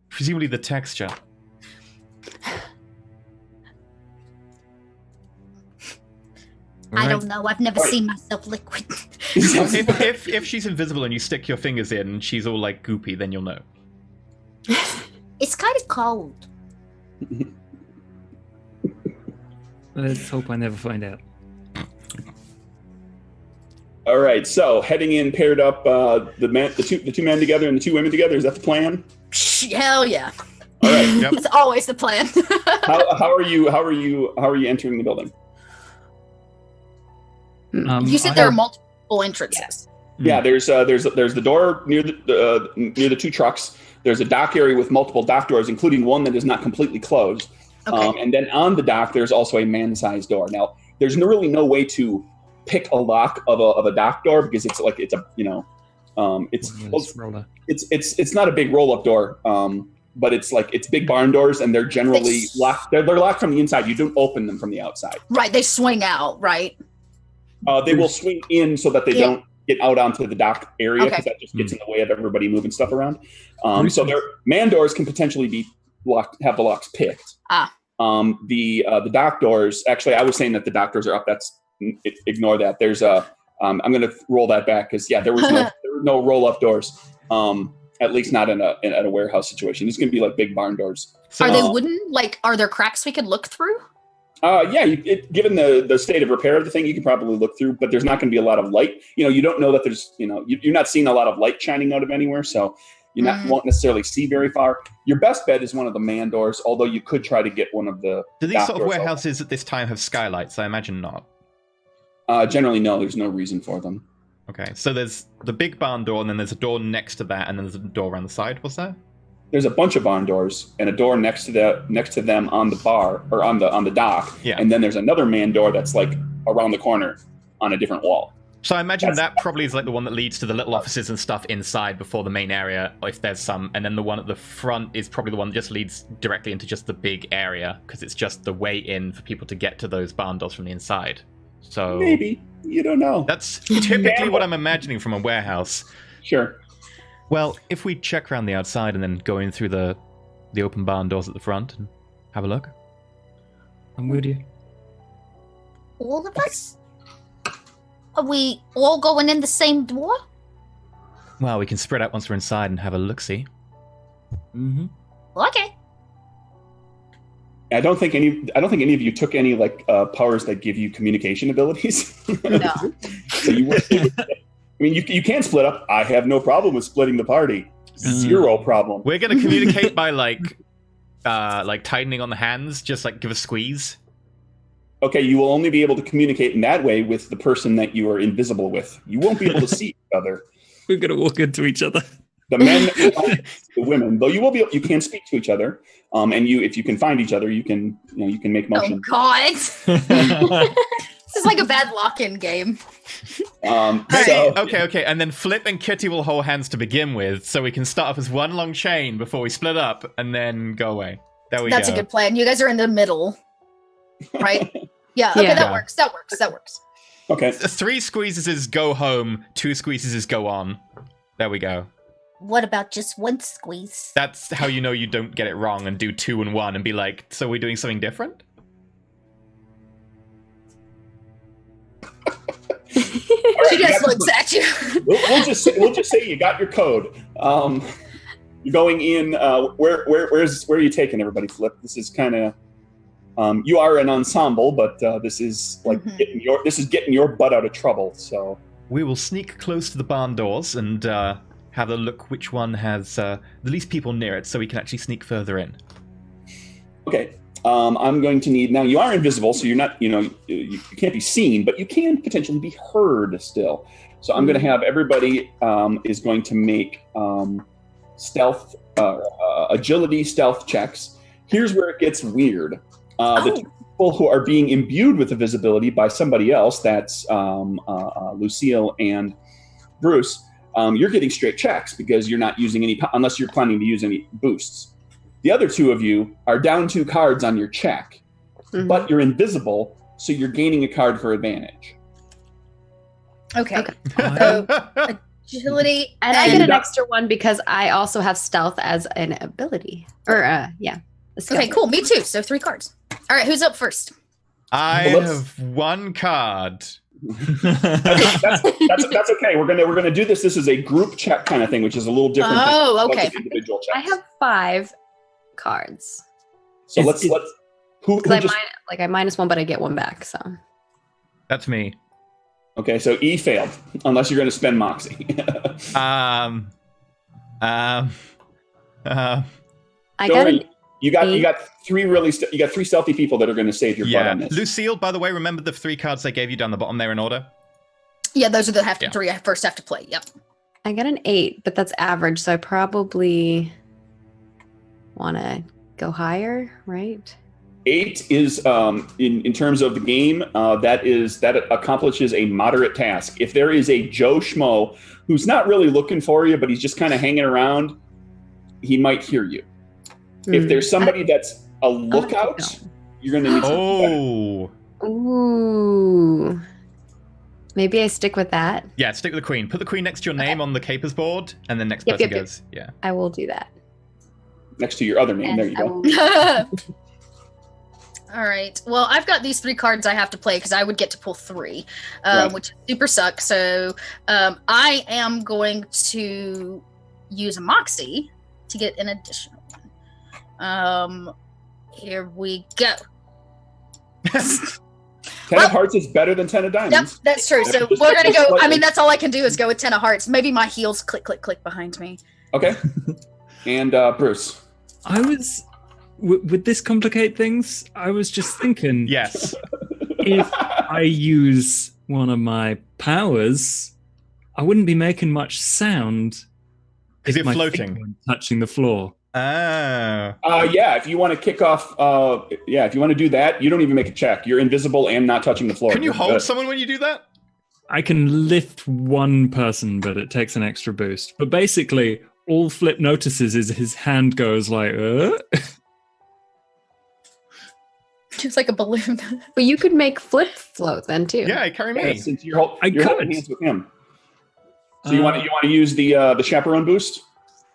Presumably the texture. I don't know. I've never seen myself liquid. if she's invisible and you stick your fingers in and she's all like goopy, then you'll know. It's kind of cold. Let's hope I never find out. All right, so heading in paired up, the two men together and the two women together. Is that the plan? Hell yeah. All right. Yep. That's always the plan. How are you entering the building? You said there are multiple entrances. Yeah, there's the door near the two trucks. There's a dock area with multiple dock doors, including one that is not completely closed. Okay. And then on the dock, there's also a man-sized door. Now, there's really no way to pick a lock of a dock door because it's not a big roll-up door, but it's big barn doors, and they're generally locked. They're locked from the inside. You don't open them from the outside. Right, they swing out, right? They will swing in so that they don't get out onto the dock area because Okay. that just gets in the way of everybody moving stuff around. So their man doors can potentially be locked, have the locks picked. The dock doors, actually, I was saying that the dock doors are up. Ignore that. There's I'm going to roll that back because there were no roll up doors. At least not in a warehouse situation. It's going to be like big barn doors. Are they wooden? Like, are there cracks we could look through? Given the state of repair of the thing, you can probably look through, but there's not going to be a lot of light. You don't know that there's, you're not seeing a lot of light shining out of anywhere, so you won't necessarily see very far. Your best bet is one of the man doors, although you could try to get one of the. Do these sort of warehouses at this time have skylights? I imagine not. Generally, no. There's no reason for them. Okay, so there's the big barn door, and then there's a door next to that, and then there's a door around the side. What's that? There's a bunch of barn doors and a door next to them on the bar or on the dock. Yeah. And then there's another man door that's like around the corner on a different wall. So I imagine that probably is like the one that leads to the little offices and stuff inside before the main area, if there's some. And then the one at the front is probably the one that just leads directly into just the big area because it's just the way in for people to get to those barn doors from the inside. So maybe. You don't know. That's typically what I'm imagining from a warehouse. Sure. Well, if we check around the outside and then go in through the open barn doors at the front and have a look. I'm with you. All of us? Are we all going in the same door? Well, we can spread out once we're inside and have a look-see. Mm-hmm. Okay. I don't think any of you took any powers that give you communication abilities. No. So you can split up. I have no problem with splitting the party. Zero problem. We're gonna communicate by like tightening on the hands, just like give a squeeze. Okay, you will only be able to communicate in that way with the person that you are invisible with. You won't be able to see each other. We're gonna walk into each other. The men, the women, though you can speak to each other. And if you can find each other, you can make motion. Oh God. This is like a bad lock-in game. Okay. And then Flip and Kitty will hold hands to begin with, so we can start off as one long chain before we split up and then go away. There we go. That's a good plan. You guys are in the middle, right? Yeah. Okay, Yeah. that works. Okay. 3 squeezes is go home, 2 squeezes is go on. There we go. What about just one squeeze? That's how you know you don't get it wrong and do 2 and 1 and be like, so we're doing something different? She just looks at you. We'll just say you got your code. You're going in. Where are you taking everybody, Flip? This is kind of. You are an ensemble, but this is like getting your butt out of trouble. So we will sneak close to the barn doors and have a look which one has the least people near it, so we can actually sneak further in. Okay. I'm going to need, now you are invisible, so you're not, you can't be seen, but you can potentially be heard still. So I'm going to have everybody is going to make stealth, agility stealth checks. Here's where it gets weird. The two people who are being imbued with invisibility by somebody else, that's Lucille and Bruce, you're getting straight checks because you're not using any, unless you're planning to use any boosts. The other 2 of you are down 2 cards on your check, but you're invisible, so you're gaining a card for advantage. Okay. So agility, And I get an extra one because I also have stealth as an ability. Or, a skill. Okay, cool. Me too. So 3 cards. All right, who's up first? I Well, have one card. That's okay. We're gonna do this. This is a group check kind of thing, which is a little different. Oh, than okay. Individual checks. I have 5 cards. So let's who I just I -1, but I get 1 back. So That's me. okay. So E failed unless you're going to spend Moxie. I Don't got worry. an You got 3 stealthy people that are going to save your butt Yeah. on this. Lucille, by the way, remember the 3 cards I gave you down the bottom there in order? Yeah, those are the Yeah. 3 I first have to play. Yep. I got an 8, but that's average, so I probably want to go higher, right? 8 is in terms of the game that accomplishes a moderate task. If there is a Joe Schmo who's not really looking for you, but he's just kind of hanging around, he might hear you. If there's somebody that's a lookout, you're going to need something better. Ooh. Maybe I stick with that. Yeah, stick with the queen. Put the queen next to your name on the capers board, and then next Yep, person yep, goes. Yeah. I will do that. Next to your other name. There you I go. will- All right. Well, I've got these 3 cards I have to play because I would get to pull 3, Right. which super sucks. So I am going to use a Moxie to get an additional one. Here we go. 10 of hearts is better than 10 of Yep, diamonds. that's true. So Just- we're gonna just go. I slightly. mean, that's all I can do is go with 10 of hearts. Maybe my heels click, click, click behind me. Okay. And Bruce. I was would this complicate things? I was just thinking, Yes. if I use one of my powers, I wouldn't be making much sound. 'Cause if you're my floating. feet weren't touching the floor. Oh. Yeah, if you want to kick off, if you want to do that, you don't even make a check. You're invisible and not touching the floor. Can you You're hold good. someone when you do that? I can lift one person, but it takes an extra boost. But basically, all Flip notices is his hand goes like, Just like a balloon. But you could make Flip float then too. Yeah, carry Yeah, me. since you're I holding could. hands with him. So you want to use the chaperone boost?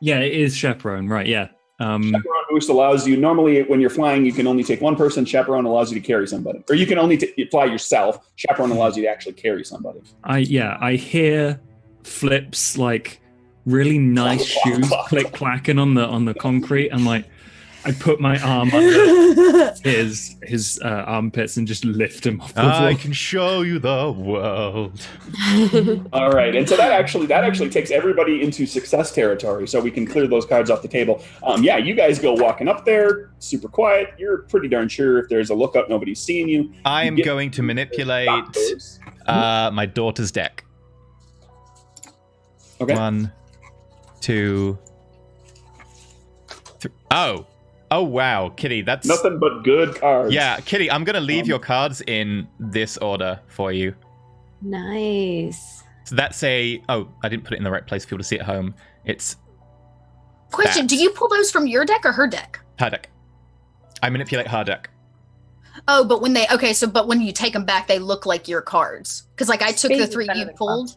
Yeah, it is chaperone, right? Yeah. Chaperone boost allows you, normally when you're flying, you can only take one person. Chaperone allows you to carry somebody. Or you can only fly yourself. Chaperone allows you to actually carry somebody. I hear Flip's like really nice Clack, clack, shoes clack, click clacking on the concrete, and like I put my arm under his armpits and just lift him off the I floor. can show you the world. All right, and so that actually takes everybody into success territory, so we can clear those cards off the table. You guys go walking up there, super quiet. You're pretty darn sure if there's a lookout, nobody's seeing you. I am get going to manipulate doctors. my daughter's deck. Okay. 1, 2, 3. Oh wow, Kitty, that's Nothing but good cards. Yeah, Kitty, I'm gonna leave your cards in this order for you. Nice. So that's I didn't put it in the right place for people to see at home. It's Question: That. Do you pull those from your deck or her deck? her deck. I manipulate her deck. Oh, but when but when you take them back, they look like your cards. Because like I took the Space is 3 better you than pulled.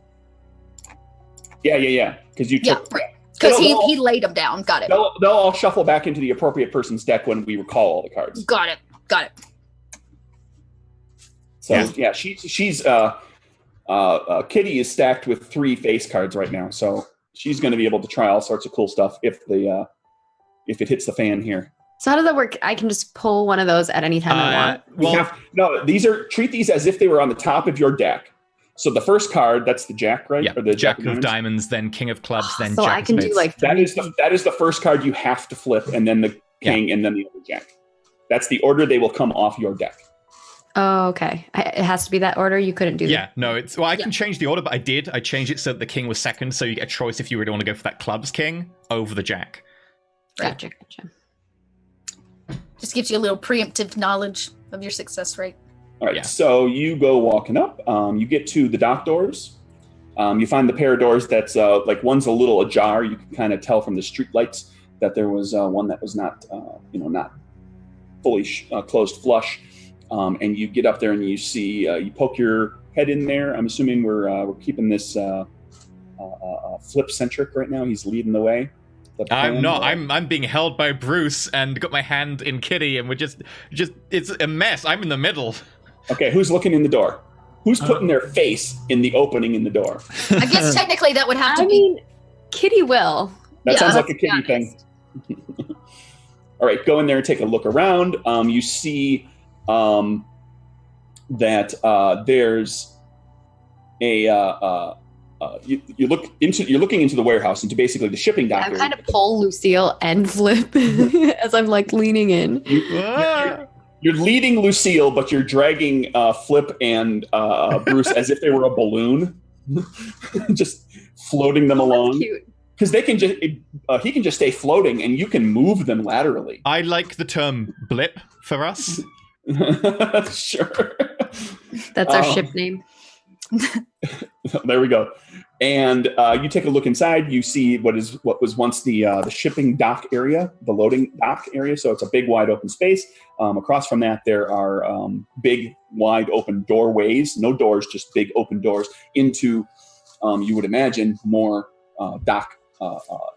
Yeah. Because you Yeah, took. right. Because They'll- he laid them down. Got it. They'll all shuffle back into the appropriate person's deck when we recall all the cards. Got it. So Yeah. she's Kitty is stacked with 3 face cards right now, so she's going to be able to try all sorts of cool stuff if it hits the fan here. So how does that work? I can just pull one of those at any time I want. Well, Treat these as if they were on the top of your deck. So the first card, that's the Jack, right? yeah, Or the Jack of Diamonds? Diamonds, then King of Clubs, then So Jack I of can do Spades. like That is the first card you have to flip, and then the King, and then the other Jack. That's the order they will come off your deck. Oh, okay. It has to be that order. You couldn't do Yeah, that. no, I can change the order, but I did. I changed it so that the King was second, so you get a choice if you really want to go for that Clubs King over the Jack. Gotcha. Just gives you a little preemptive knowledge of your success rate. All right, Yeah. so you go walking up. You get to the dock doors. You find the pair of doors that's like one's a little ajar. You can kind of tell from the street lights that there was one that was not fully closed flush. And you get up there and you see you poke your head in there. I'm assuming we're keeping this Flip centric right now. He's leading the way. I'm not. I'm being held by Bruce and got my hand in Kitty, and we're just it's a mess. I'm in the middle. Okay, who's looking in the door? Who's putting their face in the opening in the door? I guess technically that would have to I be. mean, Kitty will. That sounds like a let's be Kitty thing. honest. All right, go in there and take a look around. You see that there's a you're looking into the warehouse, into basically the shipping dock. I kind of pull Lucille and Flip as I'm like leaning in. You're leading Lucille, but you're dragging Flip and Bruce as if they were a balloon, just floating them along. Cute. Because they can just he can just stay floating, and you can move them laterally. I like the term blip for us. Sure. That's our ship name. There we go. And you take a look inside. You see what was once the shipping dock area, the loading dock area. So it's a big, wide open space. Across from that, there are big, wide open doorways. No doors, just big open doors into, you would imagine, more dock,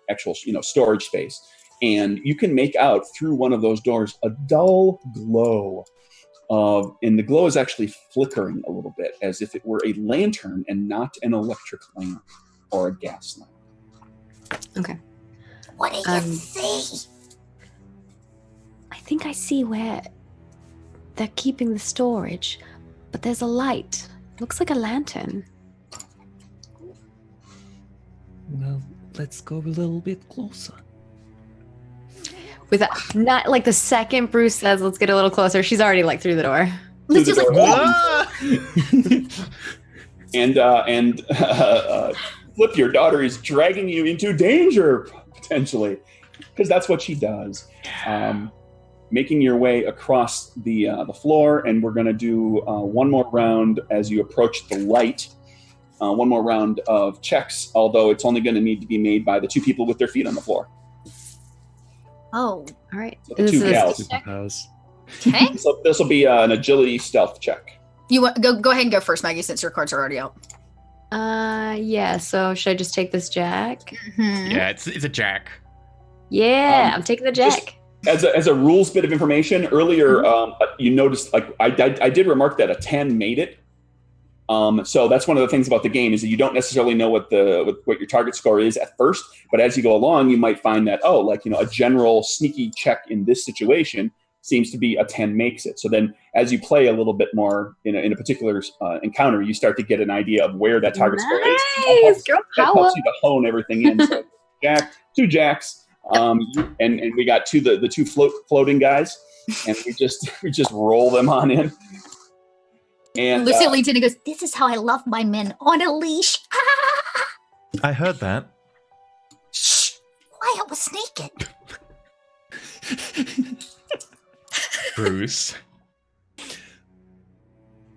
actual storage space. And you can make out through one of those doors a dull glow. And the glow is actually flickering a little bit, as if it were a lantern and not an electric lamp or a gas lamp. Okay. What do you see? I think I see where they're keeping the storage, but there's a light. Looks like a lantern. Well, let's go a little bit closer. With that, not like the second Bruce says, "Let's get a little closer," she's already like through the door. Lucille's like, Ah! And Flip, your daughter is dragging you into danger, potentially, because that's what she does. Making your way across the floor, and we're going to do one more round as you approach the light. One more round of checks, although it's only going to need to be made by the two people with their feet on the floor. oh, All right. So the two gals. Superpowers. okay. So this will be an agility stealth check. You want go ahead and go first, Maggie, since your cards are already out. Yeah. So should I just take this jack? Mhm. Yeah, it's a jack. Yeah, I'm taking the jack. As a rules bit of information, earlier you noticed, like I did remark that a 10 made it. So that's one of the things about the game, is that you don't necessarily know what your target score is at first, but as you go along, you might find that a general sneaky check in this situation seems to be a 10 makes it. So then, as you play a little bit more in a particular encounter, you start to get an idea of where that target score is. Nice, girl That power. helps you to hone everything in. So two jacks, and we got the two floating guys, and we just roll them on in. And Lucille leans in and goes, "This is how I love my men, on a leash." Ah! I heard that. Shh! Quiet, was naked. Bruce.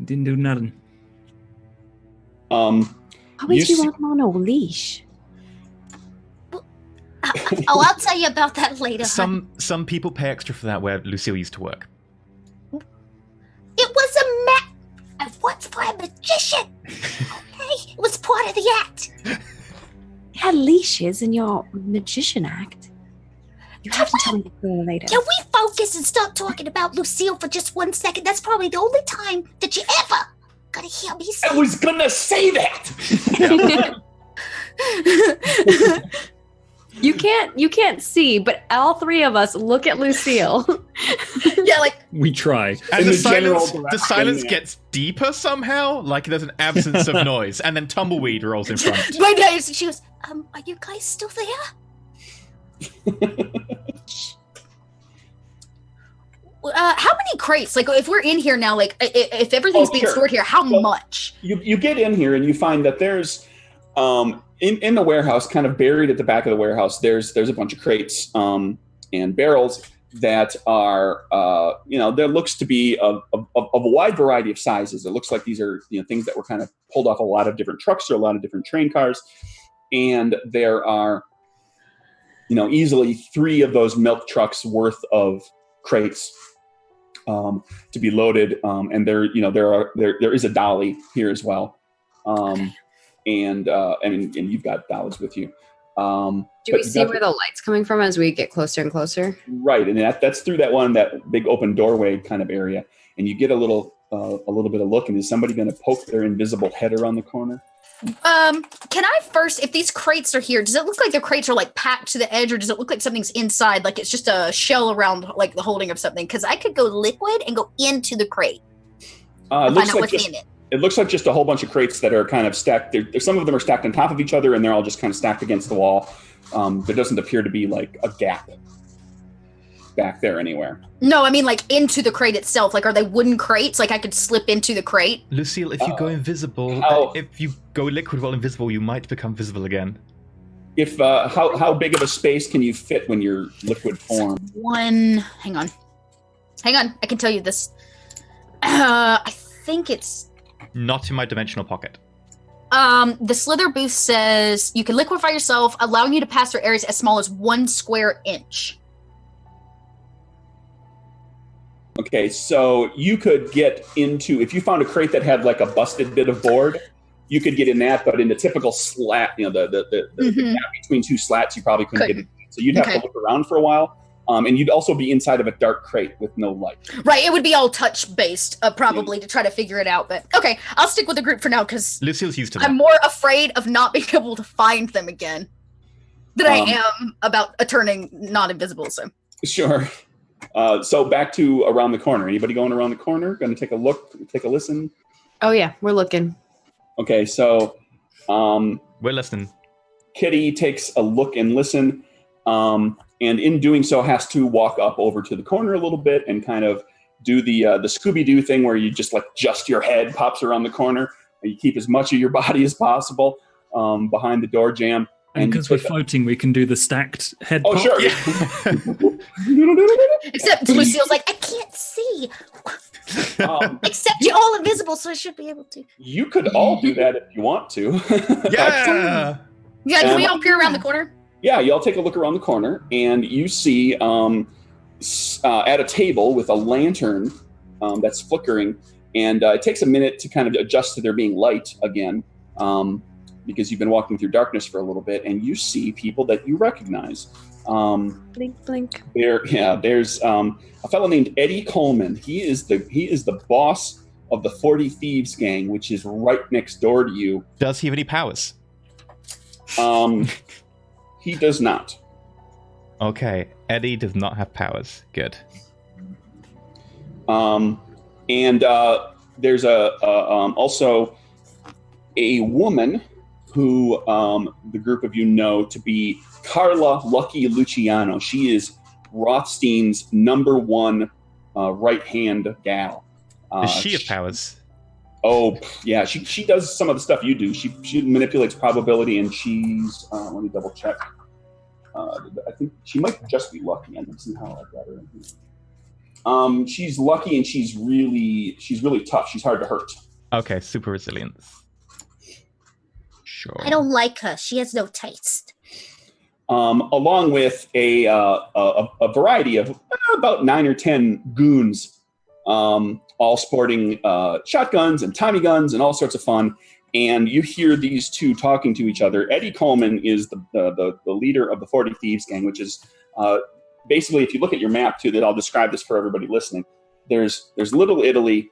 Didn't do nothing. Why would you you see- want him on a leash? Oh, I'll tell you about that later. hon. Some people pay extra for that where Lucille used to work. It was I worked for a magician. Okay, it was part of the act. You had leashes in your magician act. You have to tell me that later. Can we focus and stop talking about Lucille for just 1 second? That's probably the only time that you ever gonna hear me say. I was gonna say that. You can't see, but all three of us look at Lucille. Yeah, like We try. And In the the general silence, the direction, silence yeah. gets deeper somehow, like there's an absence of noise, and then Tumbleweed rolls in front. my days. She goes, are you guys still there? How many crates? Like, if we're in here now, like, if everything's being sure. stored here, how Well, much? You get in here and you find that there's in the warehouse, kind of buried at the back of the warehouse, there's a bunch of crates and barrels that are there looks to be of a wide variety of sizes. It looks like these are things that were kind of pulled off a lot of different trucks or a lot of different train cars, and there are easily 3 of those milk trucks worth of crates to be loaded, and there is a dolly here as well. And you've got dollies with you. Do we see where the light's coming from as we get closer and closer? Right, and that's through that big open doorway kind of area, and you get a little a little bit of look, and is somebody going to poke their invisible head around the corner? Can I first, if these crates are here, does it look like the crates are like packed to the edge, or does it look like something's inside, like it's just a shell around like the holding of something? Because I could go liquid and go into the crate. Find out what's in it. It looks like just a whole bunch of crates that are kind of stacked. Some of them are stacked on top of each other, and they're all just kind of stacked against the wall. There doesn't appear to be like a gap back there anywhere. No, I mean like into the crate itself. Like, are they wooden crates? Like I could slip into the crate? Lucille, if you go invisible, if you go liquid while invisible, you might become visible again. If how big of a space can you fit when you're liquid form? Hang on, I can tell you this. I think it's not in my dimensional pocket. The Slither booth says you can liquefy yourself, allowing you to pass through areas as small as 1 square inch. Okay, so you could get into, if you found a crate that had like a busted bit of board, you could get in that, but in the typical slat, the gap between two slats, you probably couldn't get in. So you'd have to look around for a while. And you'd also be inside of a dark crate with no light. Right, it would be all touch-based, probably, to try to figure it out. But, okay, I'll stick with the group for now, because Lucille's used to that. I'm more afraid of not being able to find them again than I am about turning not invisible, so. Sure. So back to around the corner. Anybody going around the corner? Going to take a look, take a listen? Oh, yeah, we're looking. Okay, so... we're listening. Kitty takes a look and listen. And in doing so, has to walk up over to the corner a little bit and kind of do the Scooby-Doo thing where you just your head pops around the corner and you keep as much of your body as possible behind the door jamb. And because we're floating, we can do the stacked head pop. Sure. Yeah. Except Lucille's like, I can't see. Except you're all invisible, so I should be able to. You could all do that if you want to. Yeah. Yeah, can we all peer around the corner? Yeah, y'all take a look around the corner, and you see at a table with a lantern that's flickering, and it takes a minute to kind of adjust to there being light again, because you've been walking through darkness for a little bit, and you see people that you recognize. Blink, blink. There's a fellow named Eddie Coleman. He is the boss of the 40 Thieves gang, which is right next door to you. Does he have any powers? He does not. Okay, Eddie does not have powers. Good. And there's also a woman who the group of you know to be Carla Lucky Luciano. She is Rothstein's #1 right-hand gal. Does she have powers? Oh, yeah. She does some of the stuff you do. She manipulates probability, and she's... let me double check. I think she might just be lucky. I don't see how I got her in here. She's lucky, and she's really tough. She's hard to hurt. Okay, super resilience. Sure. I don't like her. She has no taste. Along with a variety of about 9 or 10 goons, all sporting shotguns and Tommy guns and all sorts of fun. And you hear these two talking to each other. Eddie Coleman is the leader of the 40 Thieves gang, which is basically, if you look at your map too, that I'll describe this for everybody listening. There's Little Italy.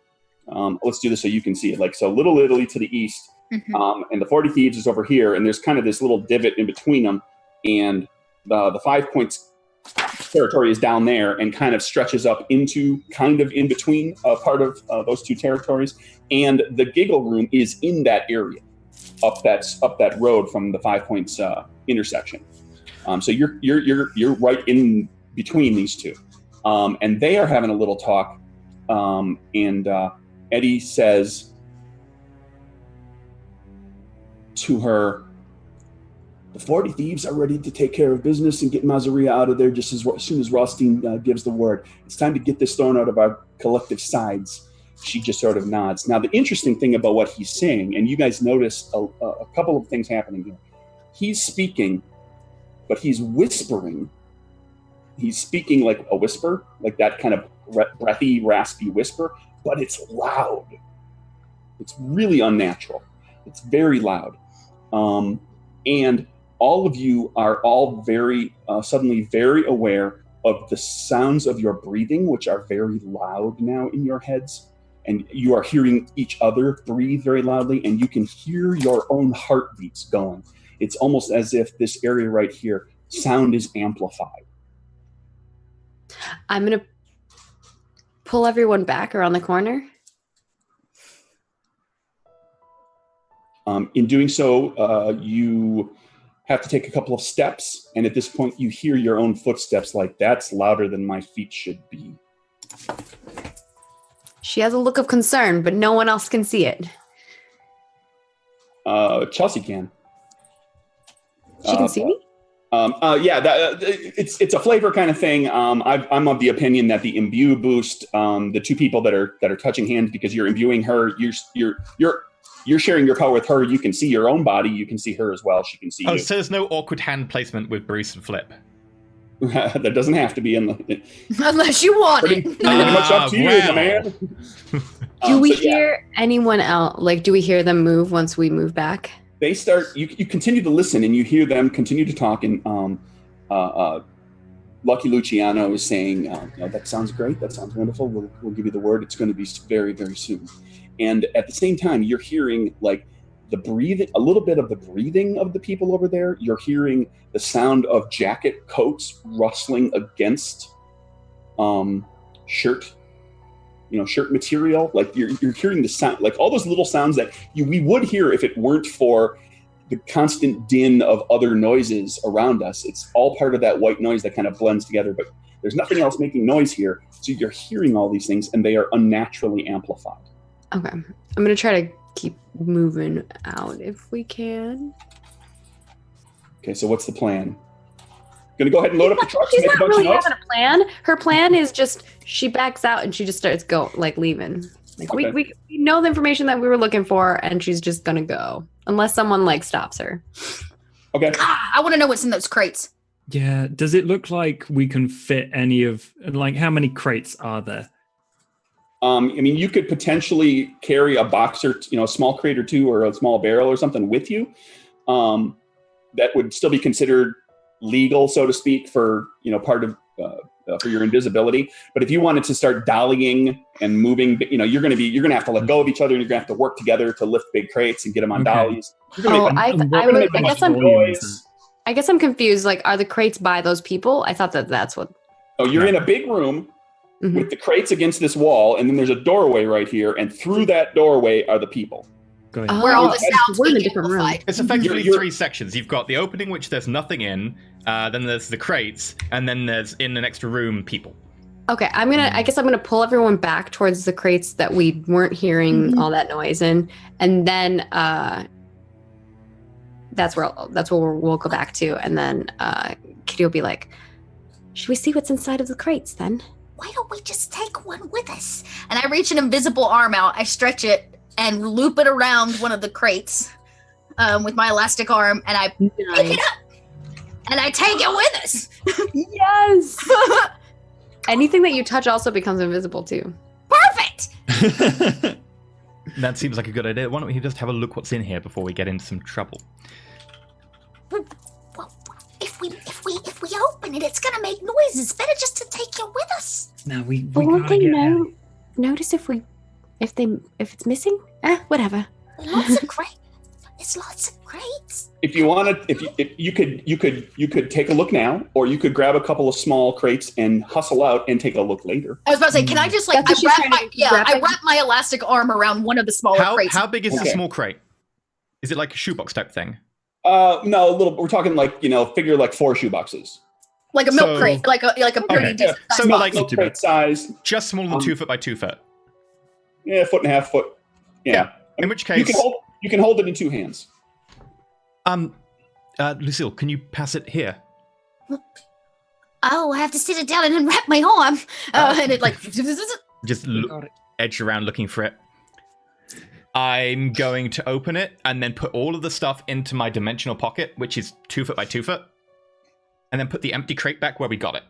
Let's do this so you can see it. So Little Italy to the east, and the 40 Thieves is over here. And there's kind of this little divot in between them. And the 5 Points territory is down there and kind of stretches up into kind of in between part of those two territories. And the Giggle Room is in that area, up that road from the 5 Points intersection. So you're right in between these two, and they are having a little talk. And Eddie says to her, "The 40 Thieves are ready to take care of business and get Masseria out of there just as soon as Rothstein gives the word. It's time to get this thrown out of our collective sides." She just sort of nods. Now, the interesting thing about what he's saying, and you guys notice a couple of things happening here. He's speaking, but he's whispering. He's speaking like a whisper, like that kind of breathy, raspy whisper, but it's loud. It's really unnatural. It's very loud. And all of you are all very suddenly very aware of the sounds of your breathing, which are very loud now in your heads. and you are hearing each other breathe very loudly, and you can hear your own heartbeats going. It's almost as if this area right here, sound is amplified. I'm going to pull everyone back around the corner. In doing so, you have to take a couple of steps, and at this point you hear your own footsteps like, that's louder than my feet should be. She has a look of concern, but no one else can see it. Chelsea can. She can see me? It's a flavor kind of thing. I'm of the opinion that the imbue boost, the two people that are touching hands, because you're imbuing her, you're sharing your power with her. You can see your own body. You can see her as well. She can see you. So there's no awkward hand placement with Bruce and Flip. That doesn't have to be in the. Unless you want it. Pretty much up to you, my man. Do we hear anyone else? Like, do we hear them move once we move back? They start. You continue to listen, and you hear them continue to talk. And Lucky Luciano is saying, "That sounds great. That sounds wonderful. We'll give you the word. It's going to be very, very soon." And at the same time, you're hearing like the breathing, a little bit of the breathing of the people over there. You're hearing the sound of jacket coats rustling against shirt material. Like you're hearing the sound, like all those little sounds that we would hear if it weren't for the constant din of other noises around us. It's all part of that white noise that kind of blends together, but there's nothing else making noise here. So you're hearing all these things, and they are unnaturally amplified. Okay. I'm going to try to keep moving out if we can. Okay, so what's the plan? Gonna go ahead and load up the trucks. She's Make a not bunch really of noise? having a plan. Her plan is just she backs out and she just starts leaving. Like Okay. we know the information that we were looking for, and she's just gonna go unless someone stops her. Okay. I want to know what's in those crates. Yeah. Does it look like we can fit any of, like, how many crates are there? You could potentially carry a box or a small crate or two, or a small barrel or something with you. That would still be considered legal, so to speak, for part of for your invisibility. But if you wanted to start dollying and moving, you're gonna have to let go of each other, and you're gonna have to work together to lift big crates and get them on dollies. I guess I'm confused. Like, are the crates by those people? I thought that's what. Oh, you're in a big room with the crates against this wall, and then there's a doorway right here, and through that doorway are the people. Go ahead. Where all the sounds we're in a being different room. amplified. It's effectively You're- three sections. You've got the opening, which there's nothing in. Then there's the crates, and then there's in an extra room people. Okay, I guess I'm gonna pull everyone back towards the crates that we weren't hearing all that noise in, and then that's where we'll go back to, and then Kitty will be like, "Should we see what's inside of the crates then?" Why don't we just take one with us? And I reach an invisible arm out. I stretch it and loop it around one of the crates with my elastic arm, and I pick it up and I take it with us. Yes. Anything that you touch also becomes invisible too. Perfect. That seems like a good idea. Why don't we just have a look what's in here before we get into some trouble? Well, if we open it, it's gonna make noises. Better just to take you with us. No, we But won't gotta they get out. notice if it's missing? Whatever. Lots of crates. It's lots of crates. If you wanted, if you could take a look now, or you could grab a couple of small crates and hustle out and take a look later. I was about to say, can I just That's what she's trying to do, I wrap my elastic arm around one of the smaller crates. How big is the Okay. small crate? Is it like a shoebox type thing? No, a little. We're talking figure like 4 shoeboxes. Like a milk So- crate, like a pretty Okay. decent So size Milk like- box. crate size. Just smaller than 2 foot by 2 foot. Yeah, 1.5 foot. Yeah. In which You case, can hold it in 2 hands. Lucille, can you pass it here? Oh, I have to sit it down and unwrap my arm. And it like Just Got it. edge around looking for it. I'm going to open it and then put all of the stuff into my dimensional pocket, which is 2 foot by 2 foot, and then put the empty crate back where we got it.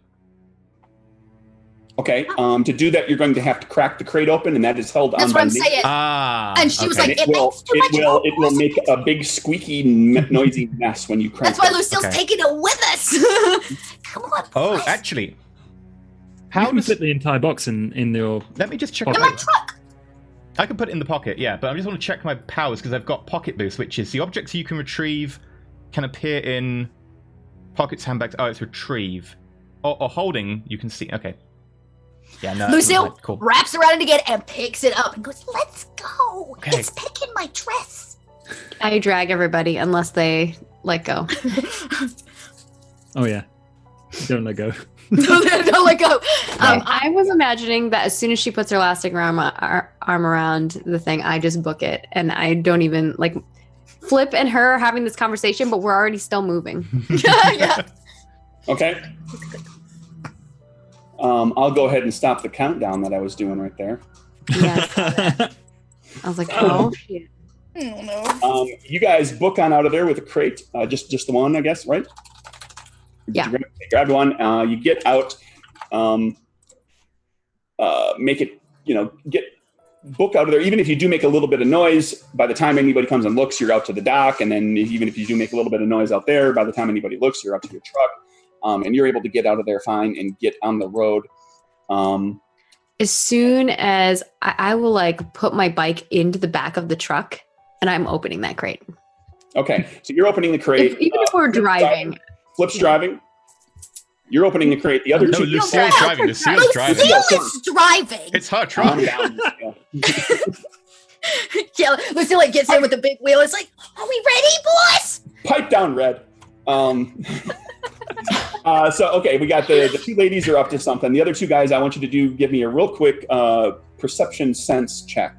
Okay. To do that, you're going to have to crack the crate open, and that is held that's on what by I'm me. saying. And she was And like, it will make a big squeaky, noisy mess when you crank. That's why it. Lucille's Okay. taking it with us. Come on, boys. oh, actually, How how can does fit the entire box in your? let me just check. Okay. In my truck. I can put it in the pocket, yeah, but I just want to check my powers because I've got pocket boost, which is the objects you can retrieve can appear in pockets, handbags. Oh, it's retrieve. Or holding, you can see. Okay. Yeah, no. Lucille Cool. wraps around it again and picks it up and goes, "Let's go. Okay. It's picking my dress." I drag everybody unless they let go. Oh yeah. Don't let go. Don't let go. I was imagining that as soon as she puts her elastic arm around the thing, I just book it, and I don't even like. Flip and her are having this conversation, but we're already still moving. Yeah. Okay. I'll go ahead and stop the countdown that I was doing right there. Yes. I was like, oh shit. Oh, no. You guys book on out of there with a crate. Just the one, I guess, right? Yeah. You grab one. You get out. Make it. Book out of there. Even if you do make a little bit of noise, by the time anybody comes and looks, you're out to the dock. And then even if you do make a little bit of noise out there, by the time anybody looks, you're up to your truck. And you're able to get out of there fine and get on the road. As soon as I will like put my bike into the back of the truck, and I'm opening that crate. Okay, so you're opening the crate. Even if we're driving. Flip's driving. You're opening the crate. The other No, two. Lucille's driving. Lucille's driving. Lucille is driving. It's her Calm truck. down. Yeah, Lucille like, gets in with the big wheel. It's like, "Are we ready, boys?" Pipe down, Red. So, okay, we got the two ladies are up to something. The other two guys, I want you to give me a real quick perception sense check.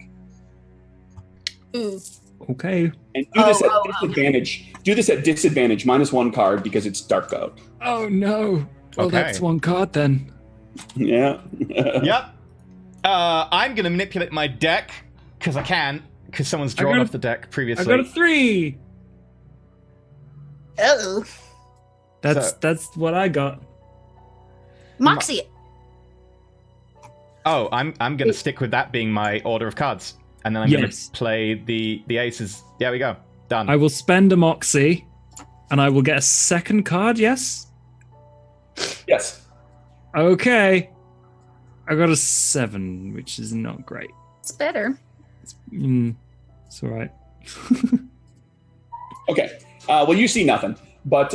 Okay. And do this at disadvantage. Do this at disadvantage, -1 card because it's dark out. Oh no. Well, Okay. that's one card then. Yeah. Yep. I'm going to manipulate my deck because I can, because someone's drawn off the deck previously. I got a 3. Uh-oh. That's what I got. Moxie. Oh, I'm going to stick with that being my order of cards. And then I'm going Yes. to play the aces. There we go. Done. I will spend a moxie, and I will get a second card. Yes. Yes. Okay. I got a 7, which is not great. It's better. It's all right. Okay. Well, you see nothing. But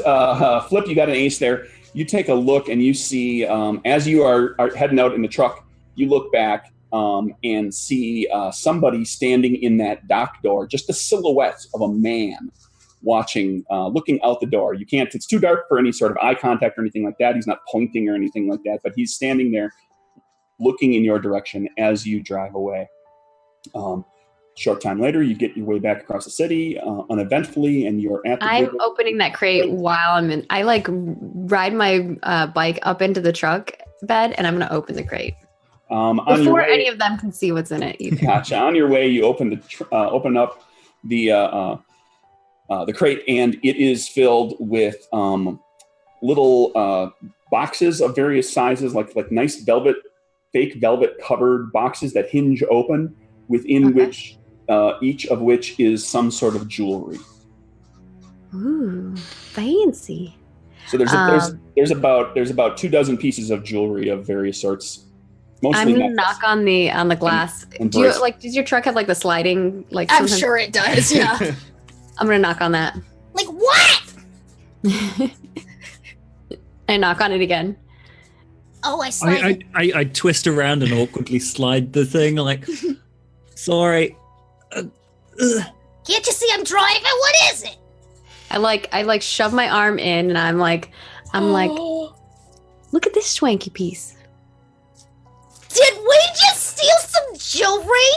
Flip, you got an ace there. You take a look and you see, as you are heading out in the truck, you look back and see somebody standing in that dock door, just a silhouette of a man watching, looking out the door. You can't, it's too dark for any sort of eye contact or anything like that. He's not pointing or anything like that, but he's standing there looking in your direction as you drive away. Short time later, you get your way back across the city uneventfully, and you're at the I'm opening that crate while I'm in. I like ride my bike up into the truck bed, and I'm going to open the crate before any of them can see what's in it. Either. Gotcha. On your way, you open up the crate, and it is filled with little boxes of various sizes, like nice fake velvet covered boxes that hinge open, within which each of which is some sort of jewelry. Ooh, fancy. So there's about 24 pieces of jewelry of various sorts. Mostly I'm gonna knock on the glass. And Does your truck have like the sliding? Like I'm sometimes- sure it does. Yeah. I'm gonna knock on that. Like what? I knock on it again. Oh, I slide. I twist around and awkwardly slide the thing like, sorry. Can't you see I'm driving? What is it? I like shove my arm in, and I'm like, look at this swanky piece. Did we just steal some jewelry?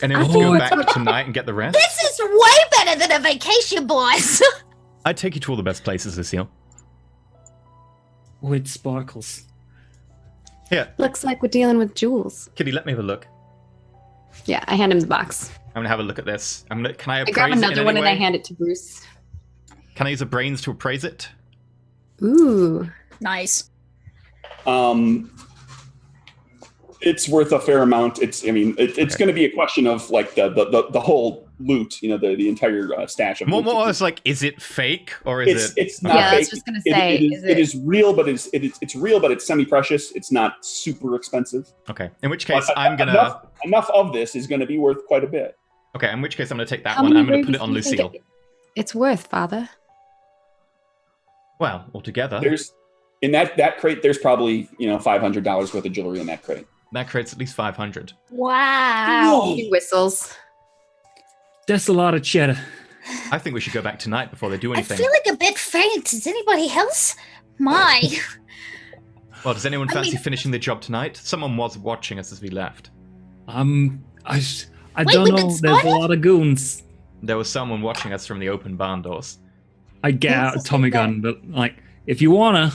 And then we'll go back tonight and get the rest. This is way better than a vacation, boys. I'd take you to all the best places, Lucille. Oh, it sparkles. Here, Looks like we're dealing with jewels. Kitty, let me have a look. Yeah, I hand him the box. I'm gonna have a look at this. Can I I appraise grab it in another any one and I way? hand it to Bruce. Can I use a brains to appraise it? Ooh. Nice. It's worth a fair amount. It's going to be a question of like the whole loot, the entire stash of More loot. it's like, is it fake or is it? It's not Yeah, I fake. was just gonna say, it is real, but it's real, but it's semi-precious. It's not super expensive. Okay. In which case, But I'm gonna. enough of this is going to be worth quite a bit. Okay. In which case, I'm gonna take that How one. many I'm gonna put rubies it on do you think Lucille. it's worth, Father? Well, altogether, There's in that crate. There's probably $500 worth of jewelry in that crate. that creates at least 500. Wow. He whistles. That's a lot of cheddar. I think we should go back tonight before they do I anything. feel like a bit faint. Is anybody else? My. Well, does anyone I fancy mean- finishing the job tonight? Someone was watching us as we left. I Wait, don't we've know. been There's a spotted? lot of goons. There was someone watching us from the open barn doors. I get out a Tommy gun, but like, if you wanna,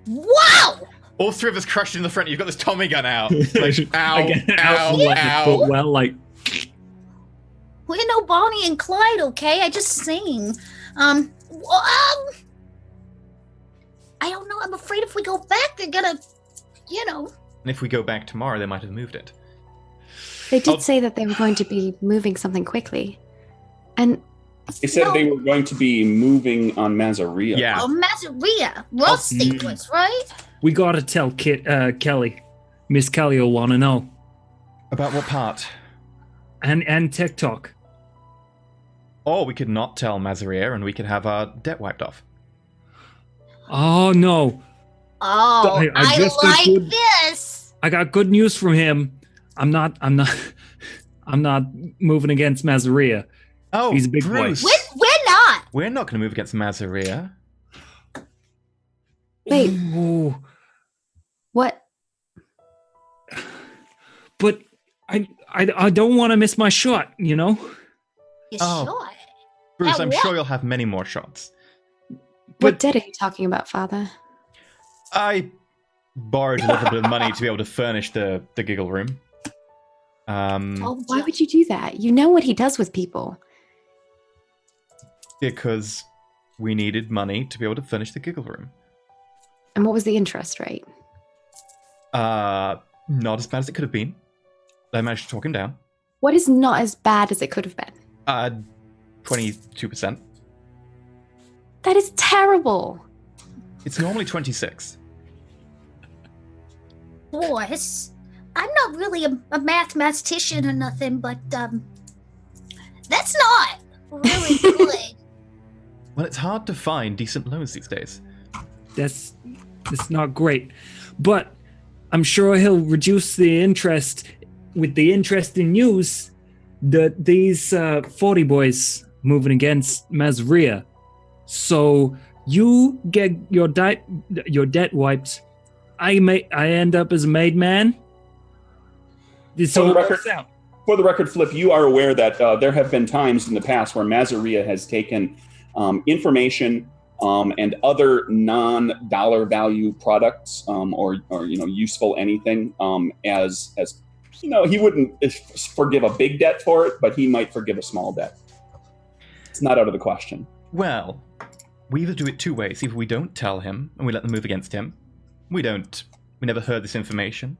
Wow. All three of us crushed in the front. You've got this Tommy gun out. Like, ow, I get ow, out like the ow. footwell, like We're no Bonnie and Clyde, okay? I just sing. I don't know. I'm afraid if we go back, they're gonna, And if we go back tomorrow, they might have moved it. They did Oh. say that they were going to be moving something quickly. And They said they were going to be moving on Masseria. Yeah. Oh, Masseria. Rusty was, right? we gotta tell Kelly. Miss Kelly will want to know, About what part? and TickTock. Or we could not tell Masseria and we could have our debt wiped off. Oh no, Oh, I I just like conclude- this. I got good news from him. I'm not moving against Masseria. Oh, He's a big boy. Bruce. We're not. We're not going to move against Masseria. wait, Ooh, what? but I don't want to miss my shot. You Oh. sure? Bruce, Now I'm what? sure you'll have many more shots. What debt are you talking about, Father? I borrowed a little bit of money to be able to furnish the giggle room. Oh, Why would you do that? You know what he does with people. Because we needed money to be able to furnish the giggle room. And what was the interest rate? Not as bad as it could have been. I managed to talk him down. What is not as bad as it could have been? 22%. That is terrible. It's normally 26. boys. I'm not really a mathematician or nothing, but that's not really good. Well, it's hard to find decent loans these days. That's not great, but I'm sure he'll reduce the interest with the interesting news that these 40 boys moving against Masseria. So you get your debt wiped. I end up as a made man. This For the all record- works out. For the record, Flip, you are aware that there have been times in the past where Masseria has taken information and other non-dollar value products or useful anything as he wouldn't forgive a big debt for it, but he might forgive a small debt. It's not out of the question. Well, we either do it two ways. Either we don't tell him and we let them move against him. We never heard this information.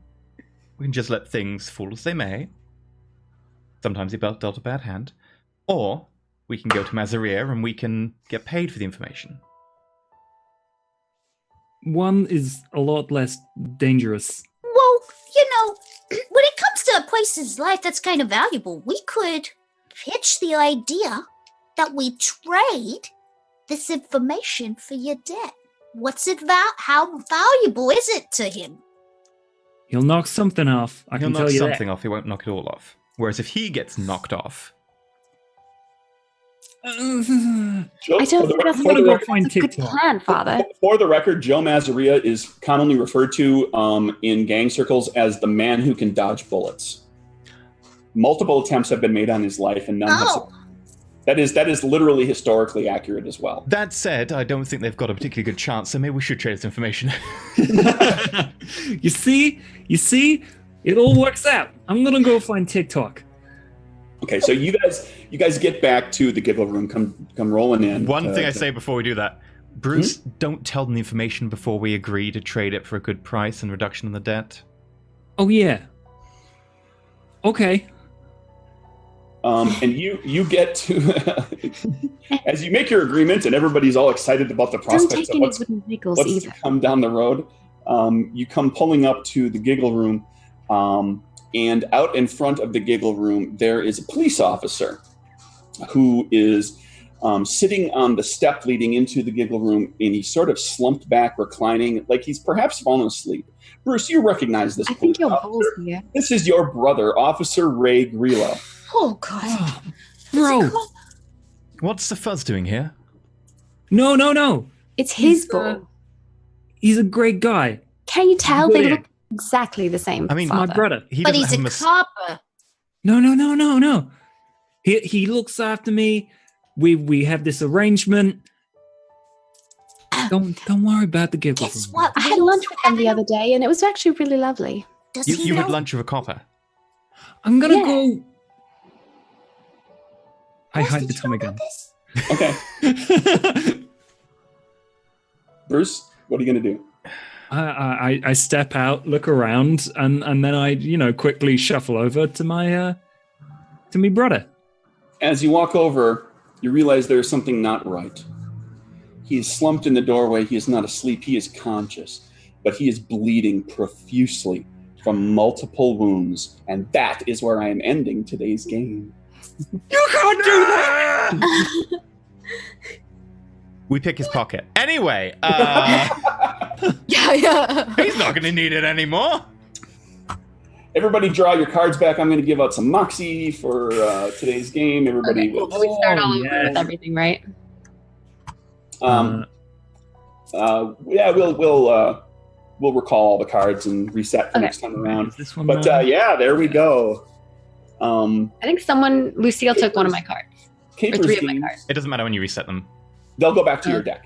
We can just let things fall as they may. Sometimes he dealt a bad hand. Or we can go to Masseria and we can get paid for the information. One is a lot less dangerous. Well, when it comes to a person's life that's kind of valuable, we could pitch the idea that we trade this information for your debt. What's it how valuable is it to him? He'll knock something off. I He'll can knock tell you something off, he won't knock it all off. Whereas if he gets knocked off, that. Joe, I don't think that's I'm gonna go a find good TikTok. plan, Father. For the record, Joe Masseria is commonly referred to in gang circles as the man who can dodge bullets. Multiple attempts have been made on his life, and none have. Oh, That is literally historically accurate as well. that said, I don't think they've got a particularly good chance, so maybe we should trade this information. You see, it all works out. I'm gonna go find TikTok. Okay, so you guys get back to the Giggle Room. Come rolling in. One thing I say before we do that, Bruce, don't tell them the information before we agree to trade it for a good price and reduction in the debt. Oh yeah. Okay. And you get to, as you make your agreement and everybody's all excited about the Don't prospects take of any what's wooden nickels to either. come down the road, you come pulling up to the Giggle Room, and out in front of the Giggle Room, there is a police officer who is sitting on the step leading into the Giggle Room, and he's sort of slumped back, reclining, like he's perhaps fallen asleep. Bruce, you recognize this I police think your officer. balls here. This is your brother, Officer Ray Grillo. Oh God. Bro. What's the fuzz doing here? No. It's his He's, ball. He's a great guy. Can you tell Good they egg. look exactly the same? I mean, My father. brother. He But doesn't he's have a mus- copper. No. He looks after me. We have this arrangement. Don't worry about the Giggle Guess Room. what? I had lunch with them the other day, and it was actually really lovely. Does You, he you know? had lunch with a copper. I'm gonna Yeah. go. I Bruce, hide did the you Tommy know gun. about this? Okay, Bruce, what are you going to do? I step out, look around, and then I quickly shuffle over to me brother. As you walk over, you realize there is something not right. He is slumped in the doorway. He is not asleep. He is conscious, but he is bleeding profusely from multiple wounds. And that is where I am ending today's game. You can't do that! We pick his pocket. Anyway, Yeah. he's not going to need it anymore. Everybody draw your cards back. I'm going to give out some moxie for today's game. Everybody Okay. will. We start all over yes. with everything, right? Yeah, we'll recall all the cards and reset for Okay. next time around. Is this one But mine? yeah, there we go. I think Lucille took one of my cards. Or Capers 3 of my games, cards. It doesn't matter when you reset them. they'll go back to your deck.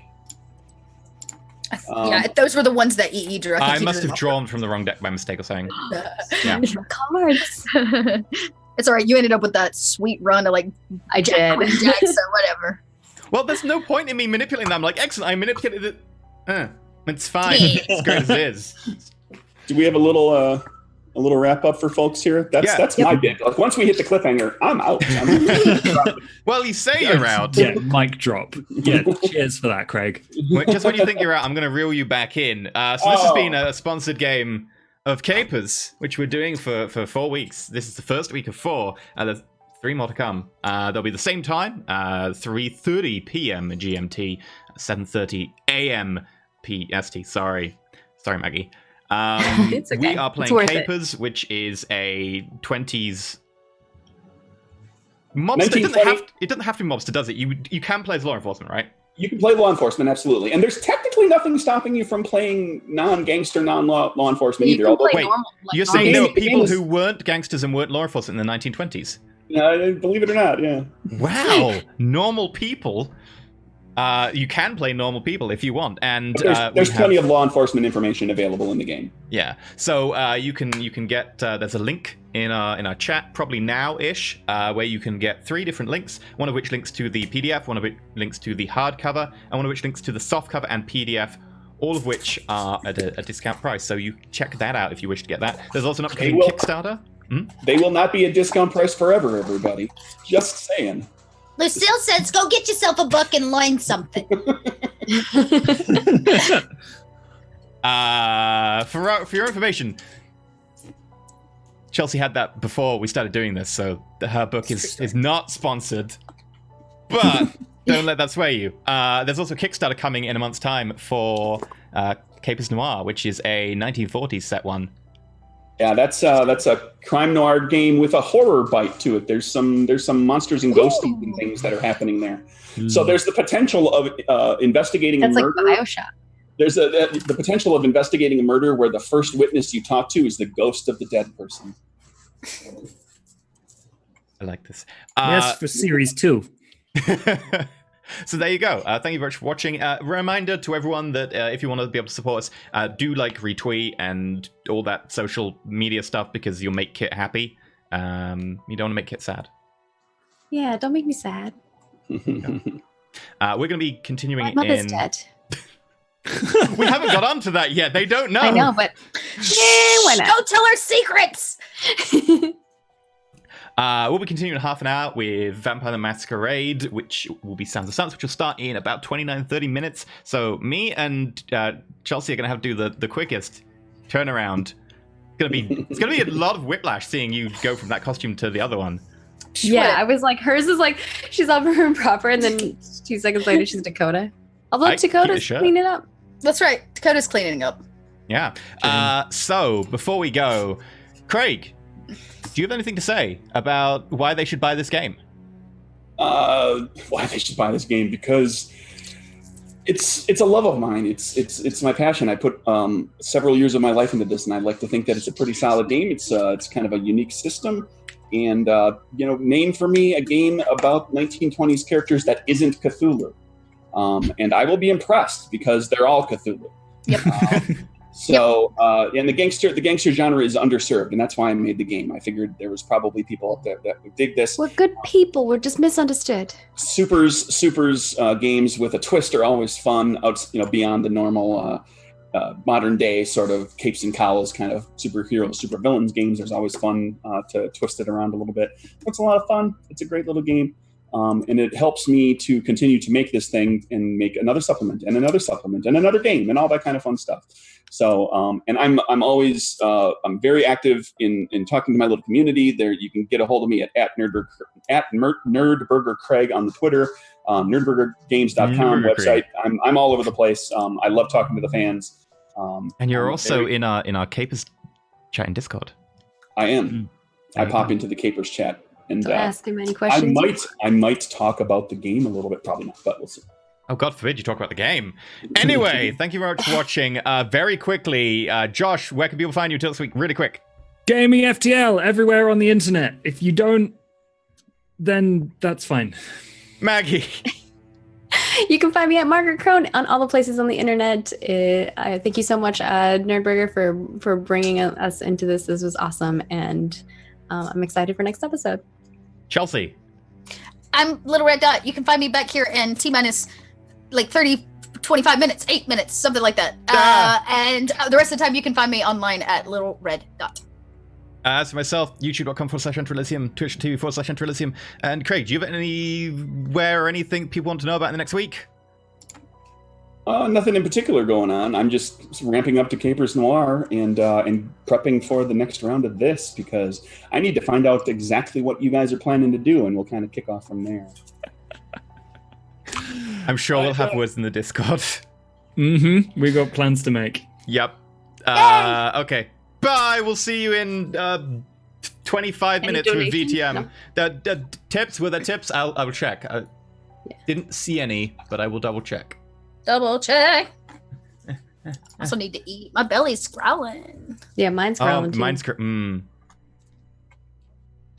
Yeah, those were the ones that EE drew. I think he must drew have drawn from the wrong deck by mistake or something. them Yeah. Your cards. all. It's all right. You ended up with that sweet run of like I Jack, did. Queen, Jacks, or whatever. Well, there's no point in me manipulating them. Like, excellent, I manipulated it. It's fine. Yeah. It's great as it is. Do we have a little wrap up for folks here? That's my bit. Like once we hit the cliffhanger, I'm out. Well, you say you're out. Yeah, mic drop. Yeah, cheers for that, Craig. Just when you think you're out, I'm going to reel you back in. So this has been a sponsored game of CAPERS, which we're doing for 4 weeks. This is the first week of 4. There's 3 more to come. They'll be the same time, 3:30 p.m. GMT, 7:30 a.m. PST. Sorry, Maggie. It's okay. We are It's playing worth it. CAPERS, which is a 20s mobster. It doesn't have to be mobster, does it? You can play as law enforcement, right? You can play law enforcement, absolutely. And there's technically nothing stopping you from playing non-gangster, non-law enforcement You either. can Although, play wait, normal, like You're saying normal. there were people Games- who weren't gangsters and weren't law enforcement in the 1920s? believe it or not, yeah. Wow, normal people. You can play normal people if you want, and But there's plenty of law enforcement information available in the game. Yeah, so you can get. There's a link in our chat probably now-ish where you can get 3 different links. One of which links to the PDF, one of which links to the hardcover, and one of which links to the softcover and PDF. All of which are at a discount price. So you check that out if you wish to get that. There's also an upcoming well- Kickstarter. They will not be at discount price forever, everybody. Just saying. Lucille says, go get yourself a book and learn something. For your information, Chelsea had that before we started doing this, so her book is not sponsored. But don't let that sway you. There's also Kickstarter coming in a month's time for Capers Noir, which is a 1940s set one. Yeah, that's a crime noir game with a horror bite to it. There's some monsters and ghosties and things that are happening there. So there's the potential of investigating That's a like murder. Bioshock. There's the potential of investigating a murder where the first witness you talk to is the ghost of the dead person. I like this. Yes, for series 2. So there you go. Thank you very much for watching. Reminder to everyone that if you want to be able to support us, do like, retweet, and all that social media stuff because you'll make Kit happy. You don't want to make Kit sad. Yeah, don't make me sad. We're going to be continuing My mother's in. dead. We haven't got onto that yet. They don't know. I know, but why not? Don't tell our secrets. We'll be continuing in half an hour with Vampire the Masquerade, which will be Sounds of Silence, which will start in about 29-30 minutes. So me and Chelsea are going to have to do the quickest turnaround. It's gonna be a lot of whiplash seeing you go from that costume to the other one. Yeah, I was like, hers is like, she's on her proper, and then 2 seconds later, she's Dakota. Although Dakota's cleaning it up. That's right. Dakota's cleaning up. Yeah. So before we go, Craig, do you have anything to say about why they should buy this game? Why they should buy this game? Because it's a love of mine. It's my passion. I put several years of my life into this, and I'd like to think that it's a pretty solid game. It's kind of a unique system, and name for me a game about 1920s characters that isn't Cthulhu, and I will be impressed because they're all Cthulhu. Yep. And the gangster genre is underserved, and that's why I made the game. I figured there was probably people out there that would dig this. We're good people. We're just misunderstood. Supers games with a twist are always fun. Beyond the normal modern day sort of capes and cowls kind of superhero, supervillains games. There's always fun to twist it around a little bit. It's a lot of fun. It's a great little game. And it helps me to continue to make this thing and make another supplement and another supplement and another game and all that kind of fun stuff. So, and I'm always I'm very active in talking to my little community. There, you can get a hold of me at Nerdburger Craig on the Twitter, nerdburgergames.com website. I'm all over the place. I love talking to the fans. And you're also in our Capers chat in Discord. I am. I pop into the Capers chat. And ask him any questions. I might talk about the game a little bit, probably not, but we'll see. Oh, God forbid you talk about the game. Anyway, thank you very much for watching. Very quickly, Josh, where can people find you till this week? Really quick. Gaming FTL everywhere on the internet. If you don't, then that's fine. Maggie. You can find me at Margaret Crone on all the places on the internet. I thank you so much, Nerdburger, for bringing us into this. This was awesome, and I'm excited for next episode. Chelsea. I'm Little Red Dot. You can find me back here in T-minus like 30, 25 minutes, 8 minutes, something like that. And the rest of the time you can find me online at Little Red Dot. As for myself, youtube.com/Enterelysium, twitch.tv/Enterelysium. And Craig, do you have anywhere or anything people want to know about in the next week? Nothing in particular going on. I'm just ramping up to Capers Noir and prepping for the next round of this because I need to find out exactly what you guys are planning to do, and we'll kind of kick off from there. I'm sure we'll have words in the Discord. Mm-hmm. We got plans to make. Yep. Okay. Bye. We'll see you in 25 minutes with VTM. No. The tips, were there tips? I will check. Didn't see any, but I will double check. Double check. Also need to eat. My belly's growling. Yeah, mine's growling too. Mine's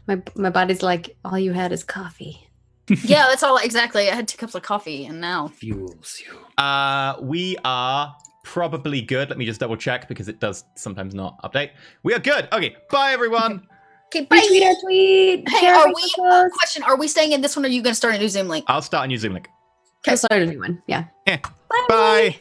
My body's like, all you had is coffee. Yeah, that's all. Exactly. I had 2 cups of coffee, and now fuels you. We are probably good. Let me just double check because it does sometimes not update. We are good. Okay. Bye, everyone. Okay. Bye. Retweet our tweet. Hey, question? Are we staying in this one, or are you going to start a new Zoom link? I'll start a new Zoom link. Okay. I'll start a new one. Yeah. Bye.